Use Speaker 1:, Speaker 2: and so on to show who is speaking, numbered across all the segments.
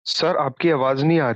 Speaker 1: Sir आपकी आवाज नहीं आ रही।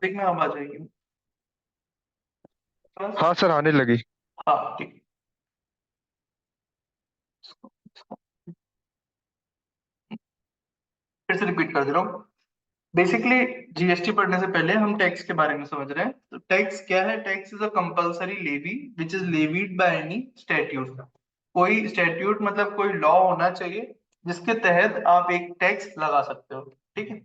Speaker 2: देखना अब आ जाएगी बस।
Speaker 1: हाँ सर, आने लगी।
Speaker 2: हाँ ठीक। फिर से रिपीट कर दे रहा हूँ। बेसिकली जीएसटी पढ़ने से पहले हम टैक्स के बारे में समझ रहे हैं। तो टैक्स क्या है? Tax is a compulsory levy which is levied by any statute. कोई स्टैट्यूट मतलब कोई लॉ होना चाहिए जिसके तहत आप एक टैक्स लगा सकते हो। ठीक है।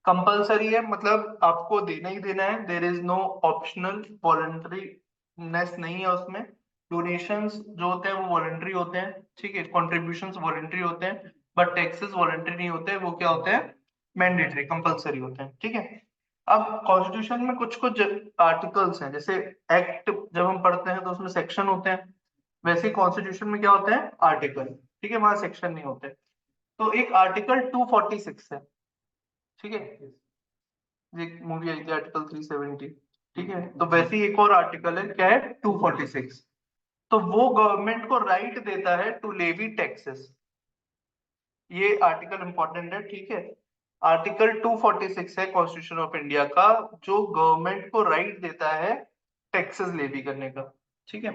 Speaker 2: कंपलसरी है मतलब आपको देना ही देना है। देयर इज नो ऑप्शनल, वॉलंटरीनेस नहीं है उसमें। डोनेशंस जो होते हैं वो वॉलंटरी होते हैं। ठीक है। कॉन्ट्रीब्यूशंस वॉलंटरी होते हैं। बट टैक्सेस वॉलंटरी नहीं होते, वो क्या होते हैं? मैंडेटरी, कंपलसरी होते हैं। ठीक है। अब कॉन्स्टिट्यूशन में कुछ कुछ आर्टिकल्स हैं, जैसे एक्ट जब हम पढ़ते हैं तो उसमें सेक्शन होते हैं। वैसे ही कॉन्स्टिट्यूशन में क्या होते हैं? आर्टिकल। ठीक है। वहां सेक्शन नहीं होते। तो एक आर्टिकल 246 है। ठीक है। एक मूवी आई थी आर्टिकल 370। ठीक है। तो वैसे ही एक और आर्टिकल है, क्या है? 246। तो वो गवर्नमेंट को राइट देता है टू लेवी टैक्सेस। ये आर्टिकल इंपॉर्टेंट है। ठीक है। आर्टिकल 246 है कॉन्स्टिट्यूशन ऑफ इंडिया का, जो गवर्नमेंट को राइट देता है टैक्सेस लेवी करने का। ठीक है,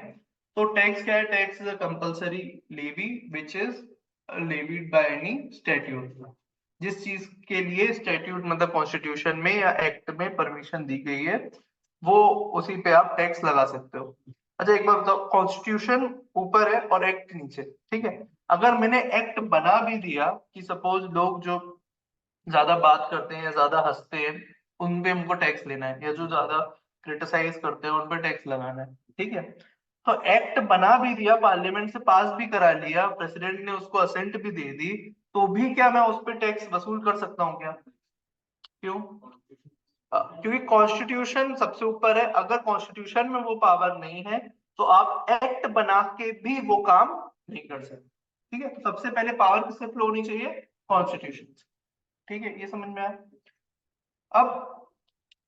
Speaker 2: तो टैक्स क्या है? Tax is a compulsory levy which is levied by any statute. जिस चीज के लिए स्टैट्यूट मतलब कॉन्स्टिट्यूशन में या एक्ट में परमिशन दी गई है, वो उसी पे आप टैक्स लगा सकते हो। अच्छा एक बात बताओ, कॉन्स्टिट्यूशन ऊपर है और एक्ट नीचे, ठीक है? अगर मैंने एक्ट बना भी दिया कि सपोज लोग जो ज्यादा बात करते हैं या ज्यादा हंसते हैं उन पे हमको टैक्स लेना है, या जो ज्यादा क्रिटिसाइज करते हैं उन पे टैक्स लगाना है, ठीक है? तो एक्ट बना भी दिया, पार्लियामेंट से पास भी करा लिया, प्रेसिडेंट ने उसको असेंट भी दे दी, तो भी क्या मैं उस पे टैक्स वसूल कर सकता हूँ क्या? क्यों? क्योंकि कॉन्स्टिट्यूशन सबसे ऊपर है। अगर कॉन्स्टिट्यूशन में वो पावर नहीं है तो आप एक्ट बना के भी वो काम नहीं कर सकते। ठीक है, तो सबसे पहले पावर किससे फ्लो होनी चाहिए? कॉन्स्टिट्यूशन। ठीक है, ये समझ में आया? अब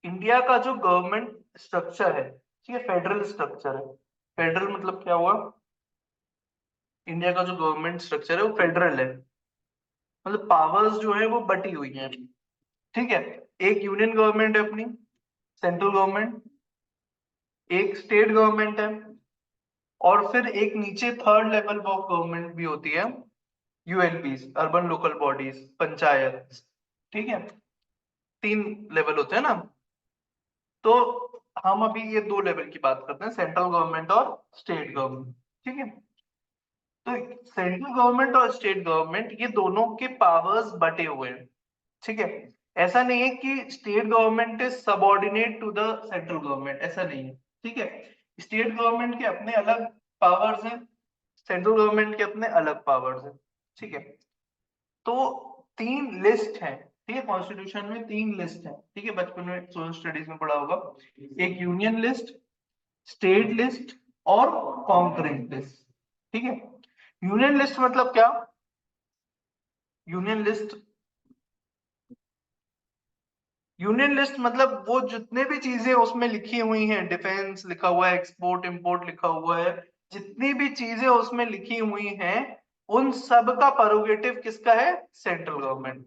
Speaker 2: इंडिया का जो गवर्नमेंट स्ट्रक्चर है, ठीक है, फेडरल स्ट्रक्चर है। फेडरल मतलब क्या हुआ? इंडिया का जो गवर्नमेंट स्ट्रक्चर है वो फेडरल है, मतलब पावर्स जो है वो बटी हुई है। ठीक है, एक यूनियन गवर्नमेंट है अपनी, सेंट्रल गवर्नमेंट, एक स्टेट गवर्नमेंट है, और फिर एक नीचे थर्ड लेवल ऑफ गवर्नमेंट भी होती है, यूएलपीस, अर्बन लोकल बॉडीज, पंचायत। ठीक है, तीन लेवल होते हैं ना। तो हम अभी ये दो लेवल की बात करते हैं, सेंट्रल गवर्नमेंट और स्टेट गवर्नमेंट। ठीक है, तो सेंट्रल गवर्नमेंट और स्टेट गवर्नमेंट ये दोनों के पावर्स बटे हुए हैं। ठीक है, ऐसा नहीं है कि state government is subordinate to the central government, ऐसा नहीं है। ठीक है, स्टेट गवर्नमेंट के अपने अलग पावर्स हैं, सेंट्रल गवर्नमेंट के अपने अलग पावर्स हैं। ठीक है, तो तीन लिस्ट है। ठीक है, कॉन्स्टिट्यूशन में तीन लिस्ट है। ठीक है, बचपन में सोशल स्टडीज में पढ़ा होगा, एक यूनियन लिस्ट, स्टेट लिस्ट और कॉन्करेंट लिस्ट। ठीक है, यूनियन लिस्ट मतलब क्या? यूनियन लिस्ट, यूनियन लिस्ट मतलब वो जितने भी चीजें उसमें लिखी हुई हैं, डिफेंस लिखा हुआ है, एक्सपोर्ट इंपोर्ट लिखा हुआ है, जितनी भी चीजें उसमें लिखी हुई हैं, उन सब का प्रोगेटिव किसका है? Central government.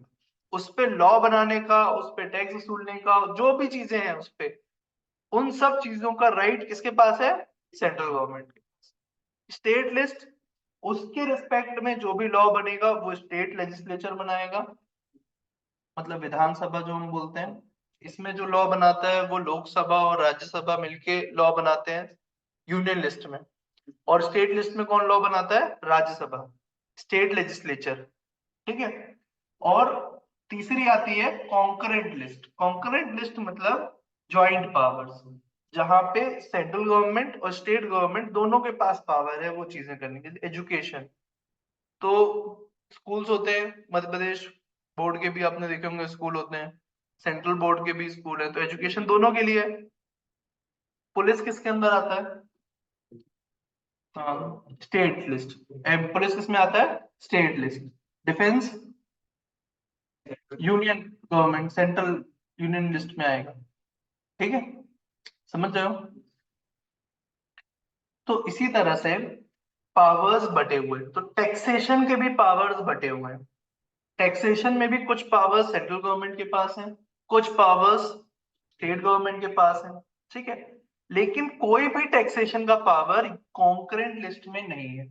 Speaker 2: उस पे लॉ बनाने का, उस पे टैक्स वसूलने का, जो भी चीजें हैं उस पे, उन सब चीजों का राइट किसके पास है? सेंट्रल गवर्नमेंट के। स्टेट लिस्ट, उसके रिस्पेक्ट में जो भी लॉ बनेगा वो स्टेट लेजिस्लेचर बनाएगा, मतलब विधानसभा जो हम बोलते हैं। इसमें जो लॉ बनाता है वो लोकसभा और राज्यसभा मिलके लॉ बनाते हैं यूनियन लिस्ट में। और स्टेट लिस्ट में कौन लॉ बनाता है? Rajya Sabha, state legislature. ठीक है, और तीसरी आती है कॉन्करेंट लिस्ट। कॉन्करेंट लिस्ट मतलब जॉइंट पावर्स, जहां पे सेंट्रल गवर्नमेंट और स्टेट गवर्नमेंट दोनों के पास पावर है वो चीजें करने की। एजुकेशन, तो स्कूल्स होते हैं, मध्य प्रदेश बोर्ड के भी आपने देखे होंगे स्कूल होते हैं, सेंट्रल बोर्ड के भी स्कूल है, तो एजुकेशन दोनों के लिए है। पुलिस किसके अंदर आता है? हाँ, स्टेट लिस्ट। पुलिस किस में आता है? State list. Defence, union government, central union list में आएगा। ठीक है, समझ रहे हो? तो इसी तरह से पावर्स बटे हुए, तो टैक्सेशन के भी पावर्स बटे हुए हैं। टैक्सेशन में भी कुछ पावर्स सेंट्रल गवर्नमेंट के पास हैं, कुछ पावर्स स्टेट गवर्नमेंट के पास हैं। ठीक है, लेकिन कोई भी टैक्सेशन का पावर कॉन्करेंट लिस्ट में नहीं है।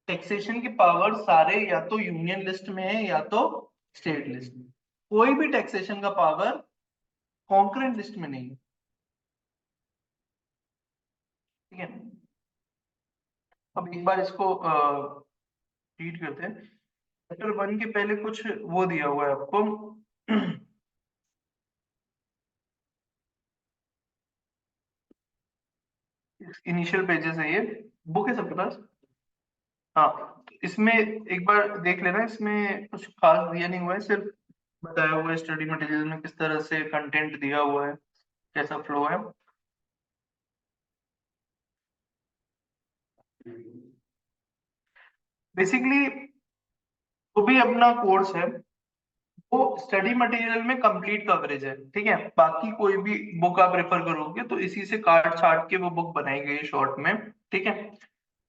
Speaker 2: टैक्सेशन के पावर सारे या तो यूनियन लिस्ट में है या तो स्टेट लिस्ट में। कोई भी टैक्सेशन का पावर कॉन्करेंट लिस्ट में नहीं है। ठीक है, अब एक बार इसको रीड करते हैं। चैप्टर वन के पहले कुछ वो दिया हुआ है आपको, इनिशियल पेजेस है ये, बुक है सबके पास? हाँ, तो इसमें एक बार देख लेना, इसमें कुछ खास दिया नहीं हुआ है, सिर्फ बताया हुआ है स्टडी मटेरियल में किस तरह से कंटेंट दिया हुआ है, कैसा फ्लो है। बेसिकली जो भी अपना कोर्स है वो स्टडी मटेरियल में कंप्लीट कवरेज है। ठीक है, बाकी कोई भी बुक आप रेफर करोगे तो इसी से काट छाट के वो बुक बनाई गई है शॉर्ट में। ठीक है,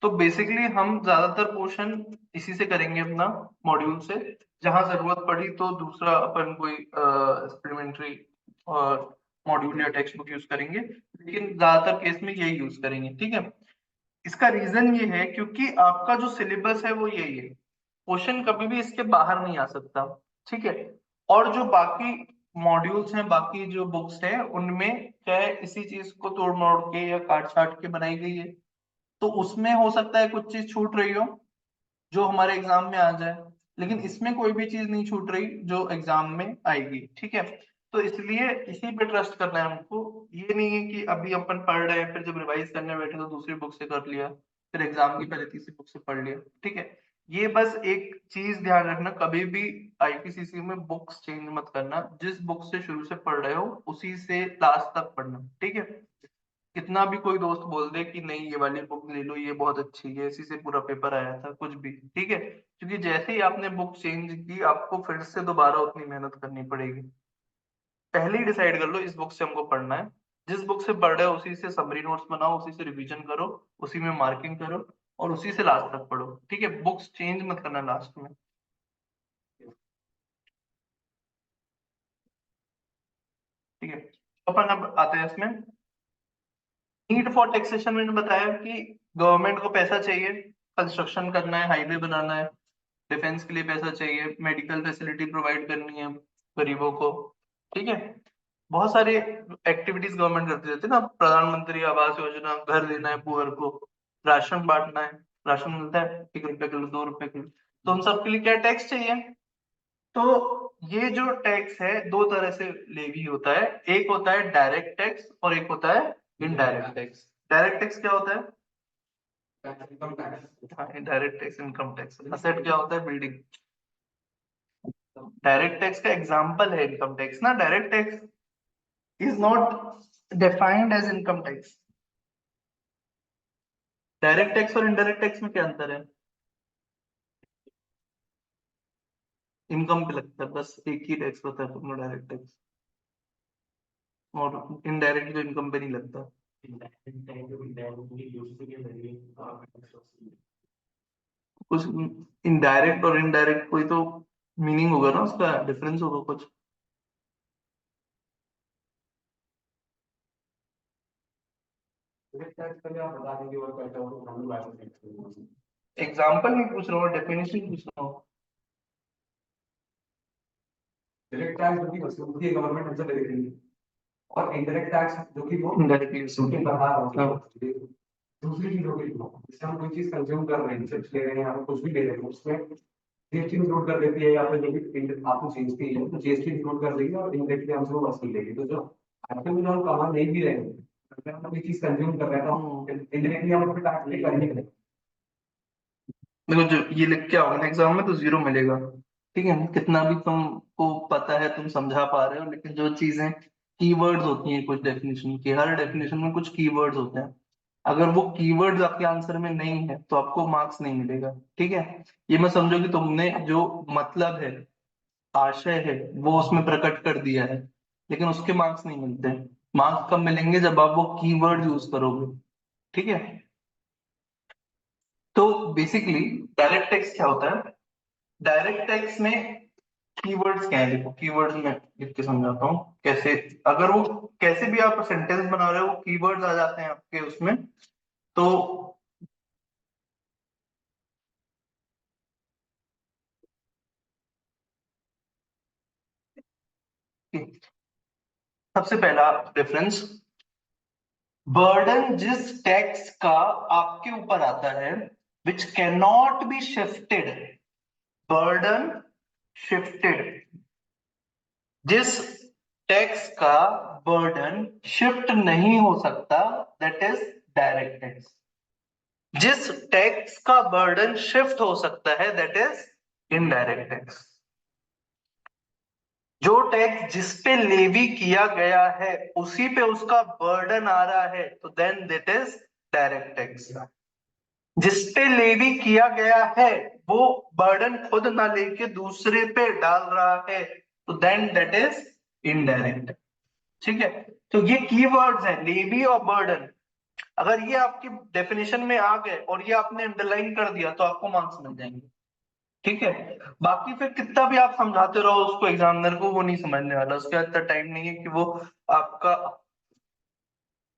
Speaker 2: तो बेसिकली हम ज्यादातर पोर्शन इसी से करेंगे अपना मॉड्यूल से। जहां जरूरत पड़ी तो दूसरा अपन कोई एक्सपेरिमेंट्री और मॉड्यूल या टेक्स्ट बुक यूज करेंगे, लेकिन ज्यादातर केस में यही यूज करेंगे, ठीक है। इसका रीजन ये है क्योंकि आपका जो सिलेबस है वो यही है, क्वेश्चन कभी भी इसके बाहर नहीं आ सकता, ठीक है। और जो बाकी मॉड्यूल्स हैं, बाकी जो बुक्स हैं, उनमें क्या है, इसी चीज को तोड़ मोड़ के या काट छाट के बनाई गई है। तो उसमें हो सकता है कुछ चीज छूट रही हो जो हमारे एग्जाम में आ जाए, लेकिन इसमें कोई भी चीज नहीं छूट रही जो एग्जाम में आएगी, ठीक है। तो इसलिए इसी पे ट्रस्ट करना है हमको। ये नहीं है कि अभी अपन पढ़ रहे हैं फिर जब रिवाइज करने बैठे तो दूसरी बुक से कर लिया, फिर एग्जाम की पहले तीसरी बुक से पढ़ लिया, ठीक है। ये बस एक चीज ध्यान रखना, कभी भी आईपीसीसी में बुक्स चेंज मत करना। जिस बुक से शुरू से पढ़ रहे हो उसी से लास्ट तक पढ़ना, ठीक है। कितना भी कोई दोस्त बोल दे कि नहीं ये वाली बुक ले लो, ये बहुत अच्छी है, इसी से पूरा पेपर आया था, कुछ भी, ठीक है। क्योंकि जैसे ही आपने बुक चेंज की आपको फिर से दोबारा उतनी मेहनत करनी पड़ेगी। पहले ही डिसाइड कर लो इस बुक से हमको पढ़ना है, जिस बुक से पढ़ रहे हो उसी से समरी नोट्स बनाओ, उसी से रिवीजन करो, उसी में मार्किंग करो और उसी से लास्ट तक पढ़ो, ठीक है। बुक्स चेंज मत करना लास्ट में, ठीक है। अपन अब आते हैं इसमें। नीड फॉर टैक्सेशन मैंने बताया कि गवर्नमेंट को पैसा चाहिए, कंस्ट्रक्शन करना है, हाईवे बनाना है, डिफेंस के लिए पैसा चाहिए, मेडिकल फैसिलिटी प्रोवाइड करनी है गरीबों को, ठीक है। बहुत सारी एक्टिविटीज गवर्नमेंट करती रहती है ना, प्रधानमंत्री आवास योजना, घर देना है पुअर को, राशन बांटना है, राशन मिलता है 1 रुपए किलो, 2 रुपए किलो, तो उन सब के लिए क्या टैक्स चाहिए। तो ये जो टैक्स है दो तरह से लेवी होता है, एक होता है डायरेक्ट टैक्स और एक होता है इनडायरेक्ट टैक्स। डायरेक्ट टैक्स क्या होता है? Direct tax income tax. Asset क्या होता है? बिल्डिंग। डायरेक्ट टैक्स का एग्जाम्पल है इनकम टैक्स ना। Direct tax is not defined as income tax. Direct tax और इनडायरेक्ट टैक्स में क्या अंतर है? इनकम पे लगता है बस, एक ही टैक्स होता है तुमको, डायरेक्ट टैक्स। और इनडायरेक्ट तो इनकम पे नहीं लगता। कुछ इनडायरेक्ट और इनडायरेक्ट कोई तो मीनिंग होगा ना, उसका डिफरेंस होगा कुछ। एग्जाम्पल नहीं पूछ रहा हूँ, डेफिनेशन पूछ रहा हूँ।
Speaker 3: डायरेक्ट टैक्स जो कि वसूलती है गवर्नमेंट हमसे डायरेक्टली, और इनडायरेक्ट टैक्स जो कि वो
Speaker 2: इनडायरेक्टली
Speaker 3: उनके बाहर होती
Speaker 2: हाँ।
Speaker 3: है। दूसरी चीज होगी जिससे हम कोई चीज कंज्यूम कर रहे हैं, चिप्स ले रहे हैं या फिर कुछ भी ले रहे हैं, उसमें जीएसटी इंक्लूड कर देती है, या फिर जो भी आपको जीएसटी है तो जीएसटी इंक्लूड कर देगी और इनडायरेक्टली हमसे वो वसूल लेगी। तो जो एक्चुअली में जो हम कमा नहीं भी रहे हैं, अगर हम कोई चीज कंज्यूम कर रहे हैं तो इनडायरेक्टली हम उस पर टैक्स पे कर ही रहे हैं।
Speaker 2: देखो जो ये लिख के आओगे ना एग्जाम में तो 0 मिलेगा, ठीक है। कितना भी तुमको पता है तुम समझा पा रहे हो, लेकिन जो चीजें कीवर्ड्स होती हैं कुछ डेफिनेशन की, हर डेफिनेशन में कुछ कीवर्ड्स होते हैं, अगर वो कीवर्ड्स आपके आंसर में नहीं है तो आपको मार्क्स नहीं मिलेगा, ठीक है। ये मैं समझो कि तुमने जो मतलब है, आशय है, वो उसमें प्रकट कर दिया है, लेकिन उसके मार्क्स नहीं मिलते। मार्क्स कब मिलेंगे? जब आप वो कीवर्ड यूज करोगे, ठीक है। तो बेसिकली डायरेक्ट टैक्स क्या होता है? डायरेक्ट टैक्स में कीवर्ड्स क्या है, देखो कीवर्ड्स में लिख के समझाता हूँ कैसे। अगर वो कैसे भी आप सेंटेंस बना रहे हो कीवर्ड्स आ जाते हैं आपके उसमें, तो सबसे पहला डिफरेंस, बर्डन जिस टैक्स का आपके ऊपर आता है which can not be shifted, burden shifted, जिस टैक्स का बर्डन शिफ्ट नहीं हो सकता, दैट इज डायरेक्ट टैक्स। जिस टैक्स का बर्डन शिफ्ट हो सकता है दैट इज इनडायरेक्ट टैक्स। जो टैक्स जिस पे लेवी किया गया है उसी पे उसका बर्डन आ रहा है तो then that is direct tax. जिस पे लेवी किया गया है वो बर्डन खुद ना लेके दूसरे पे डाल रहा है तो देन दैट इज इनडायरेक्ट, ठीक है। तो ये कीवर्ड्स हैं, लेवी और बर्डन। अगर ये आपकी डेफिनेशन में आ गए और ये आपने अंडरलाइन कर दिया तो आपको मार्क्स मिल जाएंगे, ठीक है। बाकी फिर कितना भी आप समझाते रहो उसको एग्जामिनर को, वो नहीं समझने वाला, उसके इतना टाइम नहीं है कि वो आपका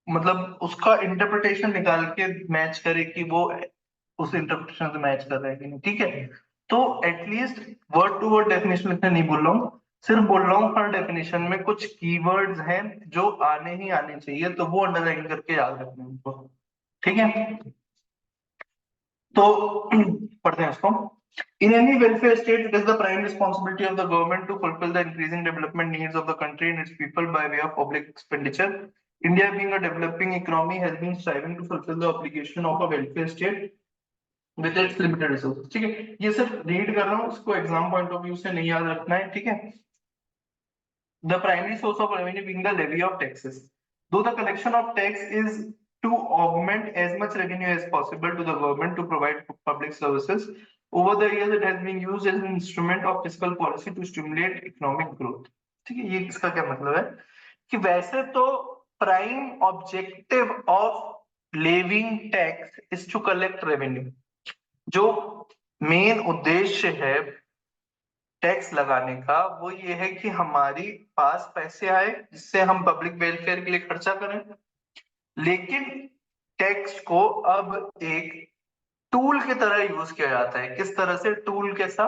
Speaker 2: मतलब उसका इंटरप्रिटेशन निकाल के मैच करे कि वो उस इंटरप्रिटेशन से मैच कर रहा है कि नहीं, ठीक है। तो at least word to word definition लिखने नहीं बोल रहा हूँ, सिर्फ बोल रहा हूँ हर डेफिनेशन में कुछ कीवर्ड्स हैं जो आने ही आने चाहिए, तो वो अंडरलाइन करके याद रखना है उनको, ठीक है। तो पढ़ते हैं इसको। In any welfare state, it is the prime responsibility of the government to fulfill the increasing development needs of the country and its people by way of public expenditure. India, being a developing economy, has been striving to fulfill the obligation of a welfare state with its limited resources. ठीक है, ये सिर्फ read कर रहा हूँ, इसको exam point of view से नहीं याद रखना है, ठीक है। The primary source of revenue being the levy of taxes. Though the collection of tax is to augment as much revenue as possible to the government to provide public services, over the years it has been used as an instrument of fiscal policy to stimulate economic growth. ठीक है, ये इसका क्या मतलब है कि वैसे तो prime objective of levying tax is to collect revenue, जो मेन उद्देश्य है टैक्स लगाने का वो ये है कि हमारी पास पैसे आए जिससे हम पब्लिक वेलफेयर के लिए खर्चा करें। लेकिन टैक्स को अब एक टूल की तरह यूज किया जाता है। किस तरह से टूल कैसा?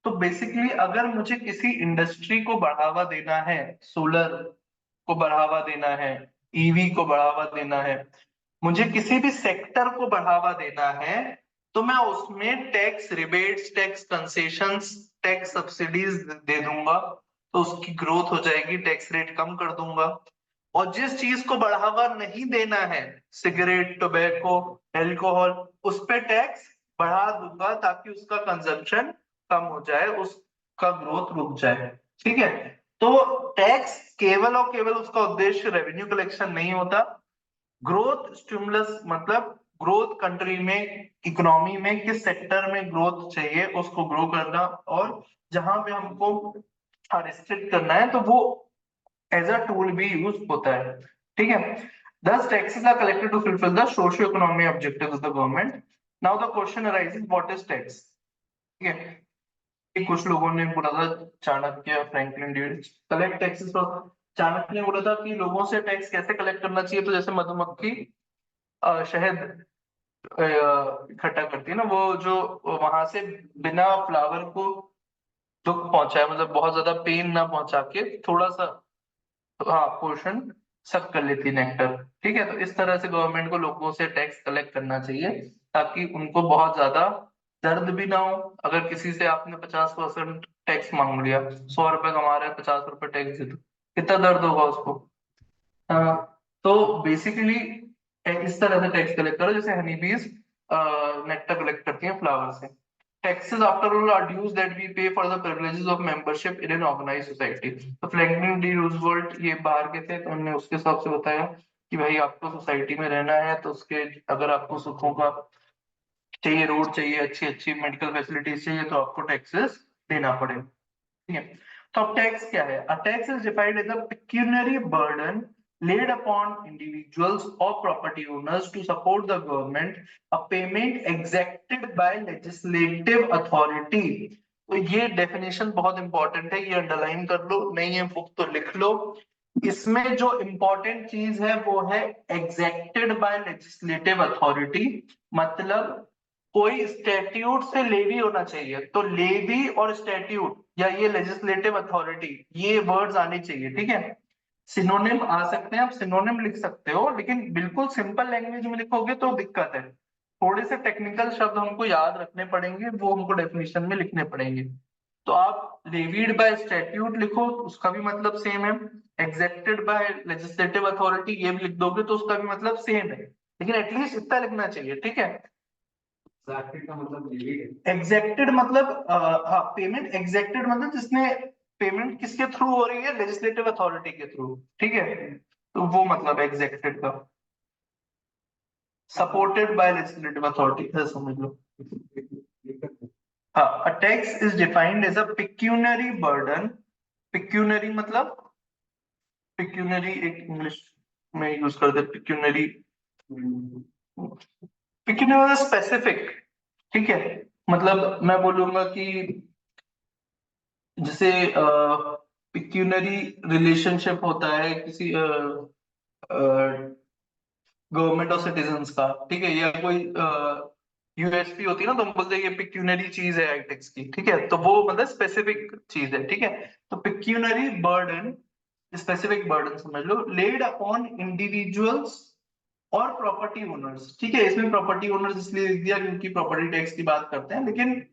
Speaker 2: तो बेसिकली अगर मुझे किसी इंडस्ट्री को बढ़ावा देना है, सोलर को बढ़ावा देना है, ईवी को बढ़ावा देना है, मुझे किसी भी सेक्टर को बढ़ावा देना है, तो मैं उसमें tax rebates, tax concessions, tax subsidies दे दूंगा, तो उसकी ग्रोथ हो जाएगी, टैक्स रेट कम कर दूंगा। और जिस चीज को बढ़ावा नहीं देना है, सिगरेट, टोबैको, एल्कोहल, उस पे टैक्स बढ़ा दूंगा ताकि उसका कंजप्शन कम हो जाए, उसका ग्रोथ रुक जाए, ठीक है। तो टैक्स केवल और केवल उसका उद्देश्य रेवेन्यू कलेक्शन नहीं होता। ग्रोथ स्टिमुलस मतलब ग्रोथ कंट्री में, इकोनॉमी में किस सेक्टर में ग्रोथ चाहिए उसको ग्रो करना, और जहां पे हमको रिस्ट्रिक्ट करना है तो वो एज अ टूल भी यूज होता है, ठीक है। Thus, taxes are collected to fulfill the socio-economic objectives of the government. Now the question arises, what is tax? ठीक है, कुछ लोगों ने बोला था, Chanakya, Franklin D collect taxes. तो चाणक्य ने बोला था कि लोगों से टैक्स कैसे कलेक्ट करना चाहिए, तो जैसे मधुमक्खी शहद इकट्ठा करती है ना, वो जो वहां से बिना फ्लावर को दुख पहुंचाए, मतलब बहुत ज्यादा पेन ना पहुंचा के थोड़ा सा हाँ पोर्शन सक कर लेती है, नेक्टर, ठीक है। तो इस तरह से गवर्नमेंट को लोगों से टैक्स कलेक्ट करना चाहिए ताकि उनको बहुत ज्यादा दर्द भी ना हो। अगर किसी से आपने 50% टैक्स मांग लिया, 100 रुपए कमा रहे हैं, 50 रुपए टैक्स दे दो, कितना दर्द होगा उसको। हाँ, तो बेसिकली इस तरह से टैक्स कलेक्ट करो जैसे हनी बीज नेक्टर कलेक्ट करती हैं फ्लावर से। Taxes, after all, are dues that we pay for the privileges of membership in an organized society. तो फ्रैंकलिन डी रूजवेल्ट ये बाहर के थे, तो उन्होंने उसके हिसाब से बताया कि भाई आपको सोसाइटी में रहना है तो उसके अगर आपको सुखों का चाहिए, रोड चाहिए, अच्छी अच्छी मेडिकल फैसिलिटीज चाहिए, तो आपको टैक्सेस देना पड़ेगा, ठीक है। तो अब टैक्स क्या है? A tax is defined as a pecuniary burden laid upon individuals or property owners to support the government, a payment exacted by legislative authority. तो ये डेफिनेशन बहुत इंपॉर्टेंट है, ये अंडरलाइन कर लो, नहीं है बुक तो लिख लो। इसमें जो इंपॉर्टेंट चीज है वो है एग्जेक्टेड बाय लेजिस्लेटिव अथॉरिटी, मतलब कोई स्टैट्यूट से लेवी होना चाहिए। तो लेवी और स्टैट्यूट या ये लेजिस्लेटिव अथॉरिटी, ये वर्ड्स आने चाहिए, ठीक है। सिनोनिम आ सकते हैं, आप सिनोनिम लिख सकते हो, लेकिन बिल्कुल सिंपल लैंग्वेज में लिखोगे तो दिक्कत है। थोड़े से टेक्निकल शब्द हमको याद रखने पड़ेंगे, वो हमको डेफिनेशन में लिखने पड़ेंगे। तो आप लेवीड बाय स्टैट्यूट लिखो, उसका भी मतलब सेम है। एग्जेक्टेड बाय लेजिस्लेटिव अथॉरिटी ये भी लिख दोगे तो उसका भी मतलब सेम है, लेकिन एटलीस्ट इतना लिखना चाहिए, ठीक है।
Speaker 3: एग्जैक्टेड का मतलब लेवी है।
Speaker 2: एग्जेक्टेड मतलब हाँ, पेमेंट एग्जेक्टेड मतलब जिसने पेमेंट किसके थ्रू हो रही है, लेजिस्लेटिव अथॉरिटी के थ्रू, ठीक है। तो वो मतलब एग्जेक्टेड का, सपोर्टेड बाय लेजिस्लेटिव अथॉरिटी, ऐसा समझ लो। हाँ, a tax is defined as a pecuniary burden. Pecuniary मतलब, पेक्यूनरी एक इंग्लिश में यूज करते हैं, पेक्यूनरी पिक्यूनियरी स्पेसिफिक, ठीक है, मतलब मैं बोलूंगा कि जैसे पिक्यूनरी रिलेशनशिप होता है किसी गवर्नमेंट और सिटीजन्स का, ठीक है, या कोई यूएसपी होती है ना, तो हम बोलते हैं ये पिक्यूनरी चीज है आईटेक्स की, ठीक है, तो वो मतलब स्पेसिफिक चीज है, ठीक है। तो पिक्यूनरी बर्डन, स्पेसिफिक बर्डन समझ लो, लेड अपॉन इंडिविजुअल्स और प्रॉपर्टी ओनर्स, ठीक है, इसमें प्रॉपर्टी ओनर्स इसलिए लिख दिया क्योंकि प्रॉपर्टी टैक्स की बात करते हैं, लेकिन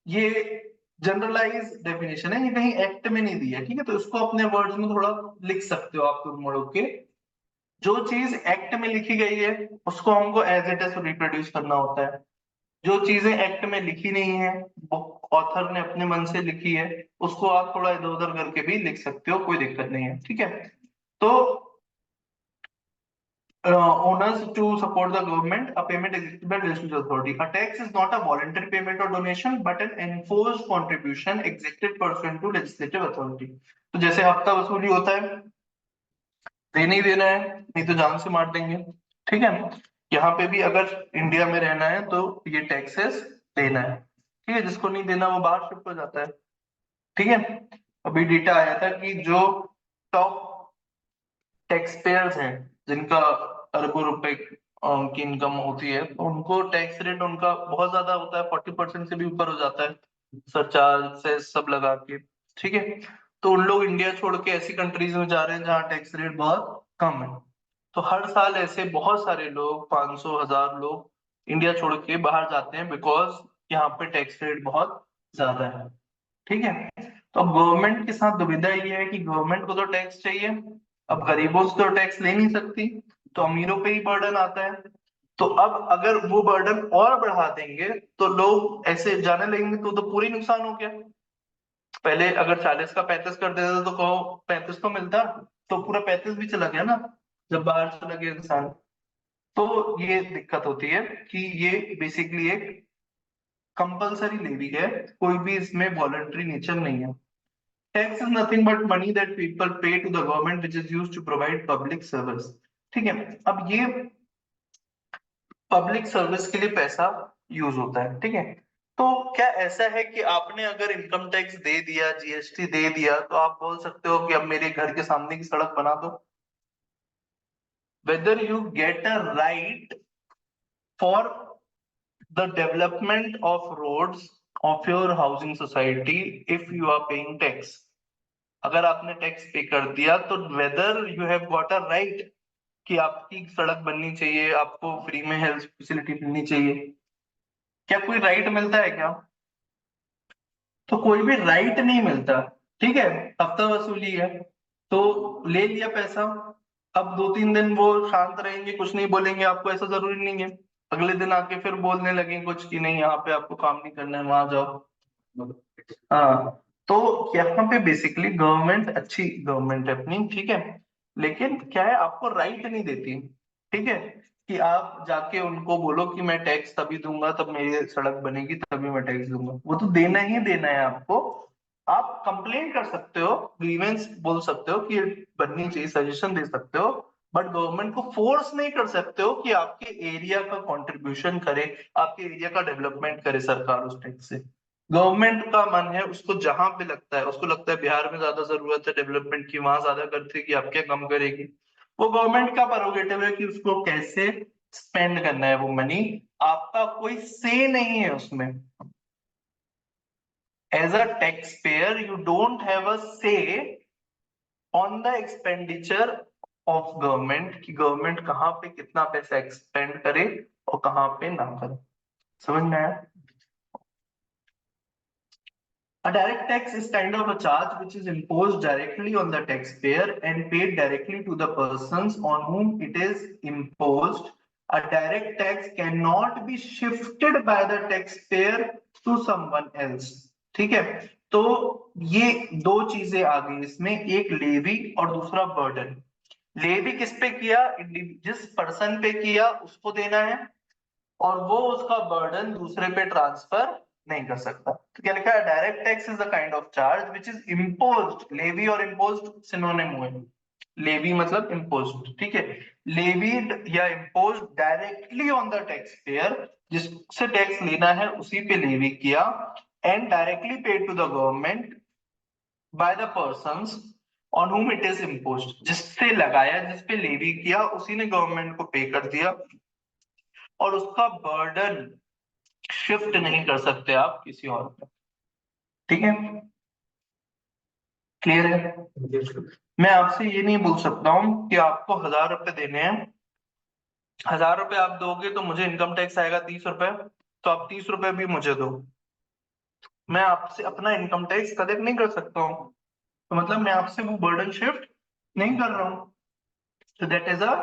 Speaker 2: ये जनरलाइज डेफिनेशन है, ये कहीं एक्ट में नहीं दी है, ठीक है, तो इसको अपने वर्ड्स में थोड़ा लिख सकते हो आप तुम मोड़ के। जो चीज एक्ट में लिखी गई है उसको हमको एज इट इज रिप्रोड्यूस करना होता है। जो चीजें एक्ट में लिखी नहीं है, वो ऑथर ने अपने मन से लिखी है, उसको आप थोड़ा इधर उधर करके भी लिख सकते हो, कोई दिक्कत नहीं है, ठीक है। तो owners to support the government, a payment executed by legislative authority. A tax is not a voluntary payment or donation, but an enforced contribution exacted pursuant to legislative authority. तो जैसे हफ्ता वसूली होता है, देना ही देना है, नहीं तो जान से मार देंगे, ठीक है। यहाँ पे भी अगर इंडिया में रहना है तो ये टैक्सेस देना है, ठीक है, जिसको नहीं देना वो बाहर शिफ्ट हो जाता है, ठीक है। अभी डेटा आया था कि जो टॉप टैक्स पेयर्स हैं, जिनका अरबों रुपए की इनकम होती है, तो उनको टैक्स रेट उनका बहुत ज्यादा होता है, 40% से भी ऊपर हो जाता है, सरचार्ज से सब लगा के, ठीक है। तो उन लोग इंडिया छोड़ के ऐसी कंट्रीज में जा रहे हैं जहाँ टैक्स रेट बहुत कम है। तो हर साल ऐसे बहुत सारे लोग, 500 1000 लोग इंडिया छोड़ के बाहर जाते हैं, बिकॉज यहाँ पे टैक्स रेट बहुत ज्यादा है, ठीक है। तो अब गवर्नमेंट के साथ दुविधा ये है कि गवर्नमेंट को तो टैक्स चाहिए, अब गरीबों से तो टैक्स ले नहीं सकती, तो अमीरों पे ही बर्डन आता है। तो अब अगर वो बर्डन और बढ़ा देंगे तो लोग ऐसे जाने लगेंगे, तो पूरी नुकसान हो गया। पहले अगर 40 का 35 कर देते तो कहो 35 तो मिलता, तो पूरा 35 भी चला गया ना, जब बाहर चला गया इंसान। तो ये दिक्कत होती है कि ये बेसिकली एक कंपलसरी लेवी है, कोई भी इसमें वॉलंटरी नेचर नहीं है। Tax is nothing but money that people pay to the government which is used to provide public service, ठीक है। अब ये पब्लिक सर्विस के लिए पैसा यूज होता है, ठीक है। तो क्या ऐसा है कि आपने अगर इनकम टैक्स दे दिया, जीएसटी दे दिया, तो आप बोल सकते हो कि अब मेरे घर के सामने की सड़क बना दो? Whether you get a right for the development of roads of your housing society if you are paying tax, अगर आपने टैक्स पे कर दिया तो whether you have got a right कि आपकी सड़क बननी चाहिए, आपको फ्री में हेल्थ फैसिलिटी मिलनी चाहिए, क्या कोई राइट मिलता है क्या? तो कोई भी राइट नहीं मिलता, ठीक है। हफ्ता वसूली है, तो ले लिया पैसा, अब 2 3 दिन वो शांत रहेंगे, कुछ नहीं बोलेंगे आपको, ऐसा जरूरी नहीं है अगले दिन आके फिर बोलने लगे कुछ कि नहीं यहाँ पे आपको काम नहीं करना है, वहां जाओ। हाँ, तो यहाँ पे बेसिकली गवर्नमेंट अच्छी गवर्नमेंट है अपनी, ठीक है, लेकिन क्या है, आपको राइट नहीं देती, ठीक है, कि आप जाके उनको बोलो कि मैं टैक्स तभी दूंगा तब मेरी सड़क बनेगी, तभी मैं टैक्स दूंगा, वो तो देना ही देना है आपको। आप कंप्लेन कर सकते हो, ग्रीवेंस बोल सकते हो कि ये बननी चाहिए, सजेशन दे सकते हो, बट गवर्नमेंट को फोर्स नहीं कर सकते हो कि आपके एरिया का कंट्रीब्यूशन करे, आपके एरिया का डेवलपमेंट करे सरकार उस टैक्स से। गवर्नमेंट का मन है, उसको जहां पे लगता है, उसको लगता है बिहार में ज्यादा जरूरत है डेवलपमेंट की, वहां ज्यादा करती है कि आप क्या कम करेगी, वो गवर्नमेंट का प्रोगेटिव है कि उसको कैसे स्पेंड करना है वो मनी, आपका कोई से नहीं है उसमें। As a tax payer you don't have a say on the expenditure of government, कि गवर्नमेंट कहाँ पे कितना पैसा एक्सपेंड करे और कहाँ पे ना करे, समझ में आया? A direct tax is kind of a charge which is imposed directly on the taxpayer and paid directly to the persons on whom it is imposed. A direct tax cannot be shifted by the taxpayer to someone else. ठीक है, तो ये दो चीजें आ गई इसमें, एक levy और दूसरा बर्डन। लेवी किस पे किया, जिस पर्सन पे किया उसको देना है, और वो उसका बर्डन दूसरे पे ट्रांसफर नहीं कर सकता। तो क्या लिखा है, direct tax is the kind of charge which is imposed, levy और इम्पोज्ड सिनोनिम हुए, लेवी मतलब इम्पोज्ड, ठीक है, लेवीड या imposed directly on the tax payer, जिससे टैक्स लेना है उसी पे लेवी किया, and directly paid to the government by the persons on whom it is imposed, जिससे लगाया, जिस पे लेवी किया उसी ने गवर्नमेंट को पे कर दिया, और उसका बर्डन शिफ्ट नहीं कर सकते आप किसी और पे, ठीक है, क्लियर है। मैं आपसे ये नहीं बोल सकता हूं कि आपको 1,000 रुपए देने हैं, 1,000 रुपए आप दोगे तो मुझे इनकम टैक्स आएगा 30 रुपए, तो आप 30 रुपए भी मुझे दो, मैं आपसे अपना इनकम टैक्स कलेक्ट नहीं कर सकता हूँ, तो मतलब मैं आपसे वो बर्डन शिफ्ट नहीं कर रहा हूँ, तो that is a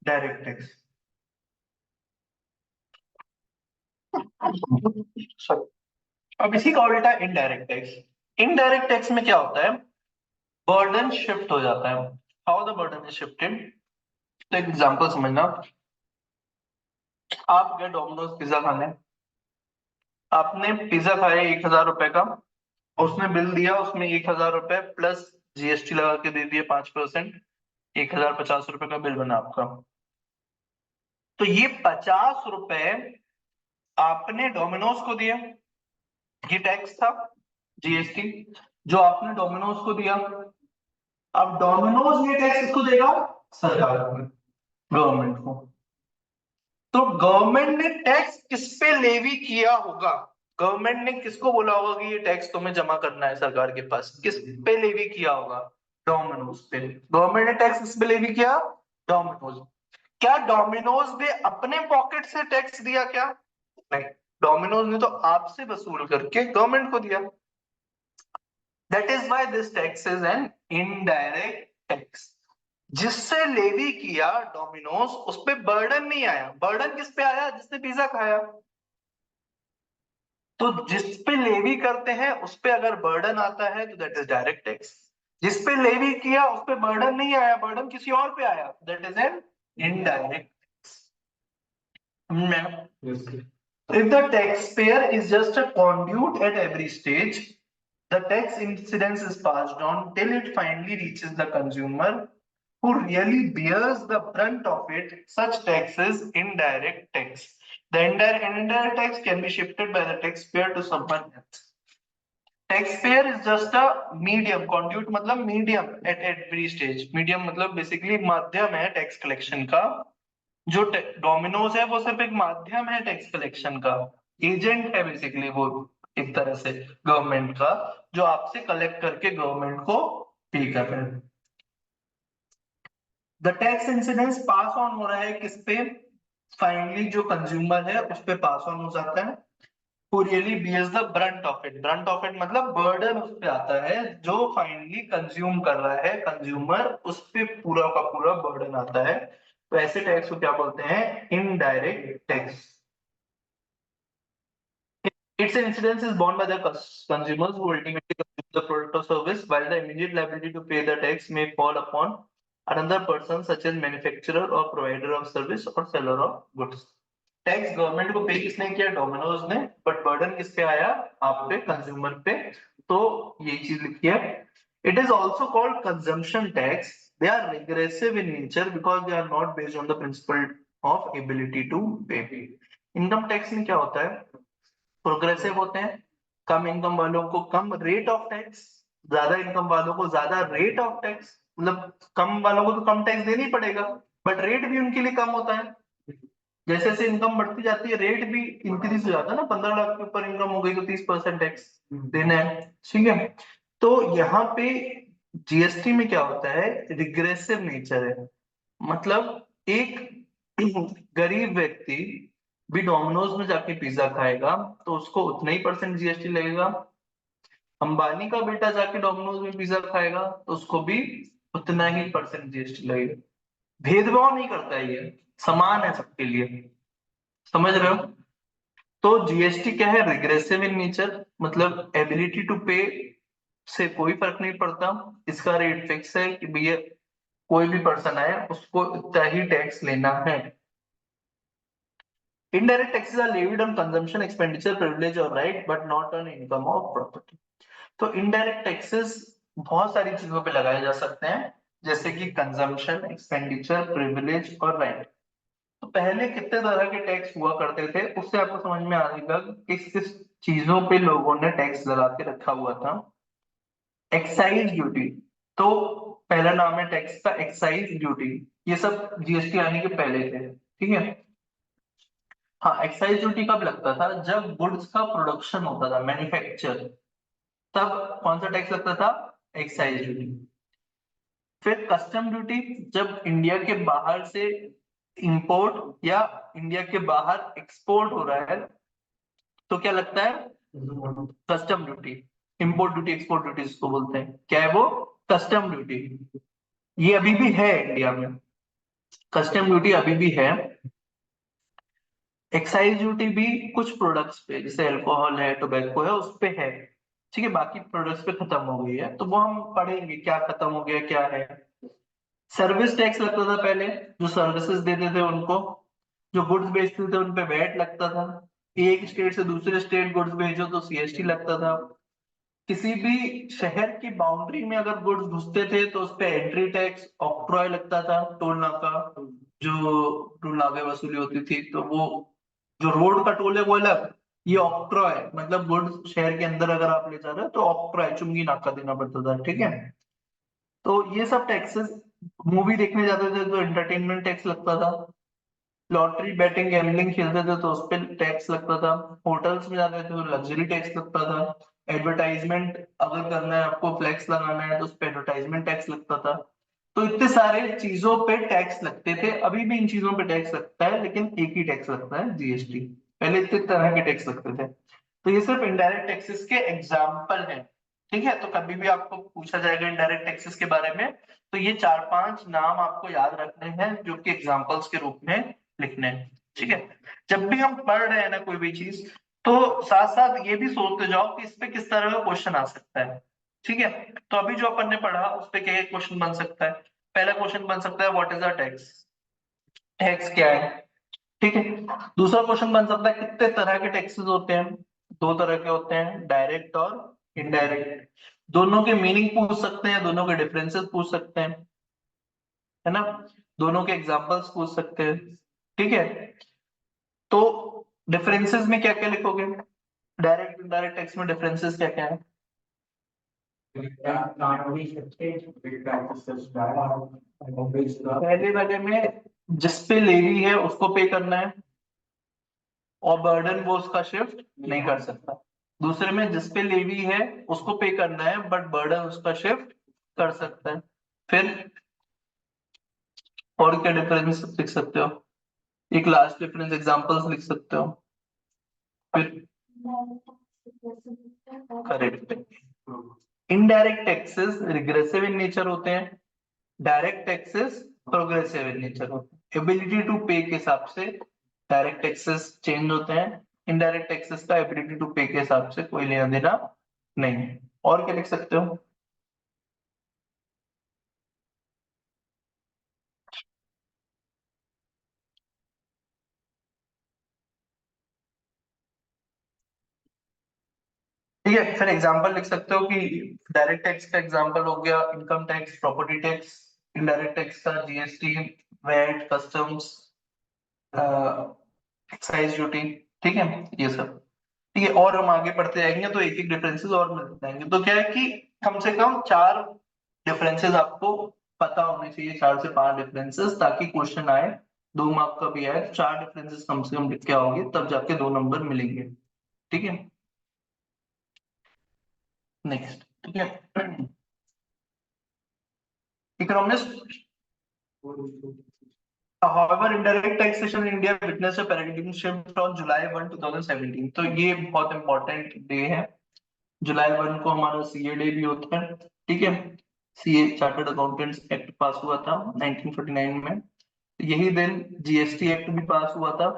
Speaker 2: direct tax. Sorry, अब इसी का उल्टा इनडायरेक्ट टैक्स। इनडायरेक्ट टैक्स में क्या होता है, बर्डन शिफ्ट हो जाता है। How the burden is shifted, तो एक एग्जांपल समझना, आप गए डोमिनोज पिज्जा खाने, आपने पिज्जा खाया 1,000 रुपए का, उसने बिल दिया, उसमें 1,000 रुपए प्लस जीएसटी लगा के दे दिए 5%, 1,050 रुपए का बिल बना आपका। तो ये 50 रुपए आपने डोमिनोज को दिया, ये टैक्स था, जीएसटी जो आपने डोमिनोज को दिया। अब डोमिनोज ये टैक्स किसको देगा, सरकार को, गवर्नमेंट को। तो गवर्नमेंट ने टैक्स किस पे लेवी किया होगा, गवर्नमेंट ने किसको बोला होगा कि ये टैक्स तुम्हें जमा करना है सरकार के पास, किस पे लेवी किया होगा, डोमिनोज पे। गवर्नमेंट ने टैक्स किस पे लेवी किया, डोमिनोज। क्या डोमिनोज ने अपने पॉकेट से टैक्स दिया क्या, नहीं, डोमिनोज ने तो आपसे वसूल करके गवर्नमेंट को दिया। That is why this tax is an indirect tax. जिससे लेवी किया डोमिनोज, उस पे बर्डन नहीं आया, बर्डन किस पे आया, जिसने पिज्जा खाया। तो जिस पे लेवी करते हैं उस पे अगर बर्डन आता है तो दैट इज डायरेक्ट टैक्स, जिस पे लेवी किया उस पे बर्डन नहीं आया, बर्डन किसी और पे आया, that is an indirect tax. If the taxpayer is just a conduit at every stage, the tax incidence is passed on till it finally reaches the consumer, who really bears the brunt of it. Such tax is indirect tax. The indirect tax can be shifted by the taxpayer to someone else. Taxpayer is just a medium, conduit मतलब medium at every stage. Medium मतलब basically माध्यम है tax collection का। जो Domino's है वो सिर्फ एक माध्यम है टैक्स कलेक्शन का, एजेंट है बेसिकली वो, एक तरह से गवर्नमेंट का, जो आपसे कलेक्ट करके गवर्नमेंट को पे कर रहे हैं। The tax incidence pass on हो रहा है किस पे, फाइनली जो कंज्यूमर है उस पे पास ऑन हो जाता है, who really bears the brunt of it। brunt of it मतलब बर्डन उस पे आता है जो फाइनली कंज्यूम कर रहा है, कंज्यूमर, उस पे पूरा का पूरा बर्डन आता है। तो ऐसे टैक्स को क्या बोलते हैं, indirect tax. Its incidence is borne by the consumers who ultimately consume the product or service, while the immediate liability to pay the tax may fall upon another person, such as manufacturer or provider of service or seller of goods। Tax government को पे किसने किया, Domino's ने, but burden किस पे आया, आप पे, कंज्यूमर पे। तो ये चीज लिखी है। It is also called consumption tax. They are regressive in nature because they are not based on the principle of ability to pay. Income tax में क्या होता है, प्रोग्रेसिव होते हैं, कम इनकम वालों को कम रेट ऑफ टैक्स, ज्यादा इनकम वालों को ज्यादा रेट ऑफ टैक्स। मतलब कम वालों को तो कम टैक्स देना ही पड़ेगा, बट रेट भी उनके लिए कम होता है। जैसे जैसे इनकम बढ़ती जाती है रेट भी इंक्रीज हो जाता है ना, 15 लाख के ऊपर इनकम हो गई तो 30% टैक्स देना है, ठीक है। तो यहाँ पे जीएसटी में क्या होता है, रिग्रेसिव नेचर है। मतलब एक गरीब व्यक्ति भी डोमिनोज में जाके पिज्जा खाएगा तो उसको उतना ही परसेंट जीएसटी लगेगा, अंबानी का बेटा जाके डोमिनोज में पिज्जा खाएगा तो उसको भी उतना ही परसेंट जीएसटी लगेगा। भेदभाव नहीं करता है, ये समान है सबके लिए, समझ रहे हो। तो जीएसटी क्या है, रिग्रेसिव इन नेचर, मतलब एबिलिटी टू पे से कोई फर्क नहीं पड़ता, इसका रेट फिक्स है कि भैया कोई भी पर्सन आए उसको इतना ही टैक्स लेना है। Indirect taxes are levied on consumption, expenditure, privilege or right, but not on income or property। तो इनडायरेक्ट टैक्सेस बहुत सारी चीजों पे लगाए जा सकते हैं, जैसे कि कंजम्पशन, एक्सपेंडिचर, प्रिविलेज और रेंट। तो पहले कितने तरह के टैक्स हुआ करते थे, उससे आपको समझ में आ जाएगा किस किस चीजों पे लोगों ने टैक्स लगा के रखा हुआ था। एक्साइज ड्यूटी, तो पहला नाम है टैक्स का एक्साइज ड्यूटी। ये सब जीएसटी आने के पहले थे, ठीक है। हाँ, एक्साइज ड्यूटी कब लगता था? जब गुड्स का प्रोडक्शन होता था, मैन्युफैक्चर, तब कौन सा टैक्स लगता था? Excise duty. फिर कस्टम ड्यूटी, जब इंडिया के बाहर से इंपोर्ट या इंडिया के बाहर एक्सपोर्ट हो रहा है तो क्या लगता है? Custom duty. Import duty, export duty जिसको बोलते हैं, क्या है वो? Custom duty. ये अभी भी है इंडिया में, कस्टम ड्यूटी अभी भी है। एक्साइज ड्यूटी भी कुछ प्रोडक्ट्स पे, जैसे अल्कोहल है, टोबैको है, उस पे है, ठीक है। बाकी प्रोडक्ट्स पे खत्म हो गई है, तो वो हम पढ़ेंगे क्या खत्म हो गया क्या है। सर्विस टैक्स लगता था पहले, जो सर्विसेज देते थे उनको। जो गुड्स बेचते थे उन पे वैट लगता था। एक स्टेट से दूसरे स्टेट गुड्स भेजो तो सीएसटी लगता था। किसी भी शहर की बाउंड्री में अगर गुड्स घुसते थे तो उस पे एंट्री टैक्स, ऑक्ट्रॉय लगता था, टोल नाका, जो टोल नाके वसूली होती थी, तो वो जो रोड का टोल है वो अलग, ये ऑक्ट्रॉय, मतलब गुड्स शहर के अंदर अगर आप ले जा रहे हो तो ऑक्ट्रॉय, चुंगी नाका देना पड़ता था, ठीक है। तो ये सब टैक्सेस, मूवी देखने जाते थे तो एंटरटेनमेंट टैक्स लगता था। लॉटरी, बैटिंग, गैम्बलिंग खेलते थे तो उस पर टैक्स लगता था। होटल्स में जाते थे तो लग्जरी टैक्स लगता था। एडवर्टाइजमेंट अगर करना है आपको, फ्लैक्स लगाना है, तो उस पर एडवर्टाइजमेंट टैक्स लगता था। तो इतने सारे चीजों पे टैक्स लगते थे, अभी भी इन चीजों पे टैक्स लगता है, लेकिन एक ही टैक्स लगता है, जीएसटी। पहले इतने तरह के टैक्स लगते थे। तो ये सिर्फ इनडायरेक्ट टैक्सेस के एग्जाम्पल हैं, ठीक है। तो कभी भी आपको पूछा जाएगा इनडायरेक्ट टैक्सेस के बारे में, तो ये 4-5 नाम आपको याद रखने हैं, जो कि एग्जाम्पल्स के रूप में लिखने हैं, ठीक है। जब भी हम पढ़ रहे हैं ना कोई भी चीज, तो साथ साथ ये भी सोचते जाओ कि इस पे किस तरह का क्वेश्चन आ सकता है, ठीक है। तो अभी जो अपन ने पढ़ा उस पे क्या क्वेश्चन बन सकता है? पहला क्वेश्चन बन सकता है what is a tax, tax क्या है, ठीक है। दूसरा क्वेश्चन बन सकता है कितने तरह के टैक्सेस होते हैं? 2 तरह के होते हैं, डायरेक्ट और इनडायरेक्ट। दोनों के मीनिंग पूछ सकते हैं, दोनों के डिफरेंसेस पूछ सकते हैं, है ना। दोनों के एग्जांपल्स पूछ सकते हैं, ठीक है। तो डिफरेंसेस में क्या क्या लिखोगे? डायरेक्ट इनडायरेक्ट टैक्स में डिफरेंसेस क्या क्या है? पहले वाले में जिस पे लेवी है उसको पे करना है, और बर्डन वो उसका शिफ्ट नहीं कर सकता। दूसरे में जिस पे लेवी है उसको पे करना है, बट बर्डन उसका शिफ्ट कर सकता है। फिर और क्या डिफरेंस लिख सकते हो? एक लास्ट डिफरेंस एग्जांपल्स लिख सकते हो। फिर correct. Indirect taxes regressive in nature होते हैं, direct taxes progressive in nature होते हैं। एबिलिटी टू पे के हिसाब से डायरेक्ट टैक्सेस चेंज होते हैं, इनडायरेक्ट टैक्सेस का एबिलिटी टू पे के हिसाब से कोई लेना देना नहीं है। और क्या लिख सकते हो? ठीक है, फिर एग्जांपल लिख सकते हो कि डायरेक्ट टैक्स का एग्जांपल हो गया income tax, property tax. Indirect tax का GST, VAT, customs, excise duty, ठीक है, ये सब। ठीक है, और हम आगे बढ़ते जाएंगे तो एक एक डिफरेंसेस और मिलते जाएंगे। तो क्या है कि कम से कम 4 डिफरेंसेस आपको पता होने चाहिए, 4 से 5 डिफरेंसेस, ताकि क्वेश्चन आए, 2 मार्क का भी आए तो 4 डिफरेंसेस कम से कम लिख के आओगे, तब जाके 2 नंबर मिलेंगे, ठीक है। नेक्स्ट, ठीक है। Economist, however indirect taxation in India witnessed a paradigm shift on July 1, 2017। तो ये बहुत इंपॉर्टेंट डे है। जुलाई 1 को हमारा सीए डे भी होता है, ठीक है। सीए चार्टर्ड अकाउंटेंट्स एक्ट पास हुआ था 1949 में। यही दिन जीएसटी एक्ट भी पास हुआ था,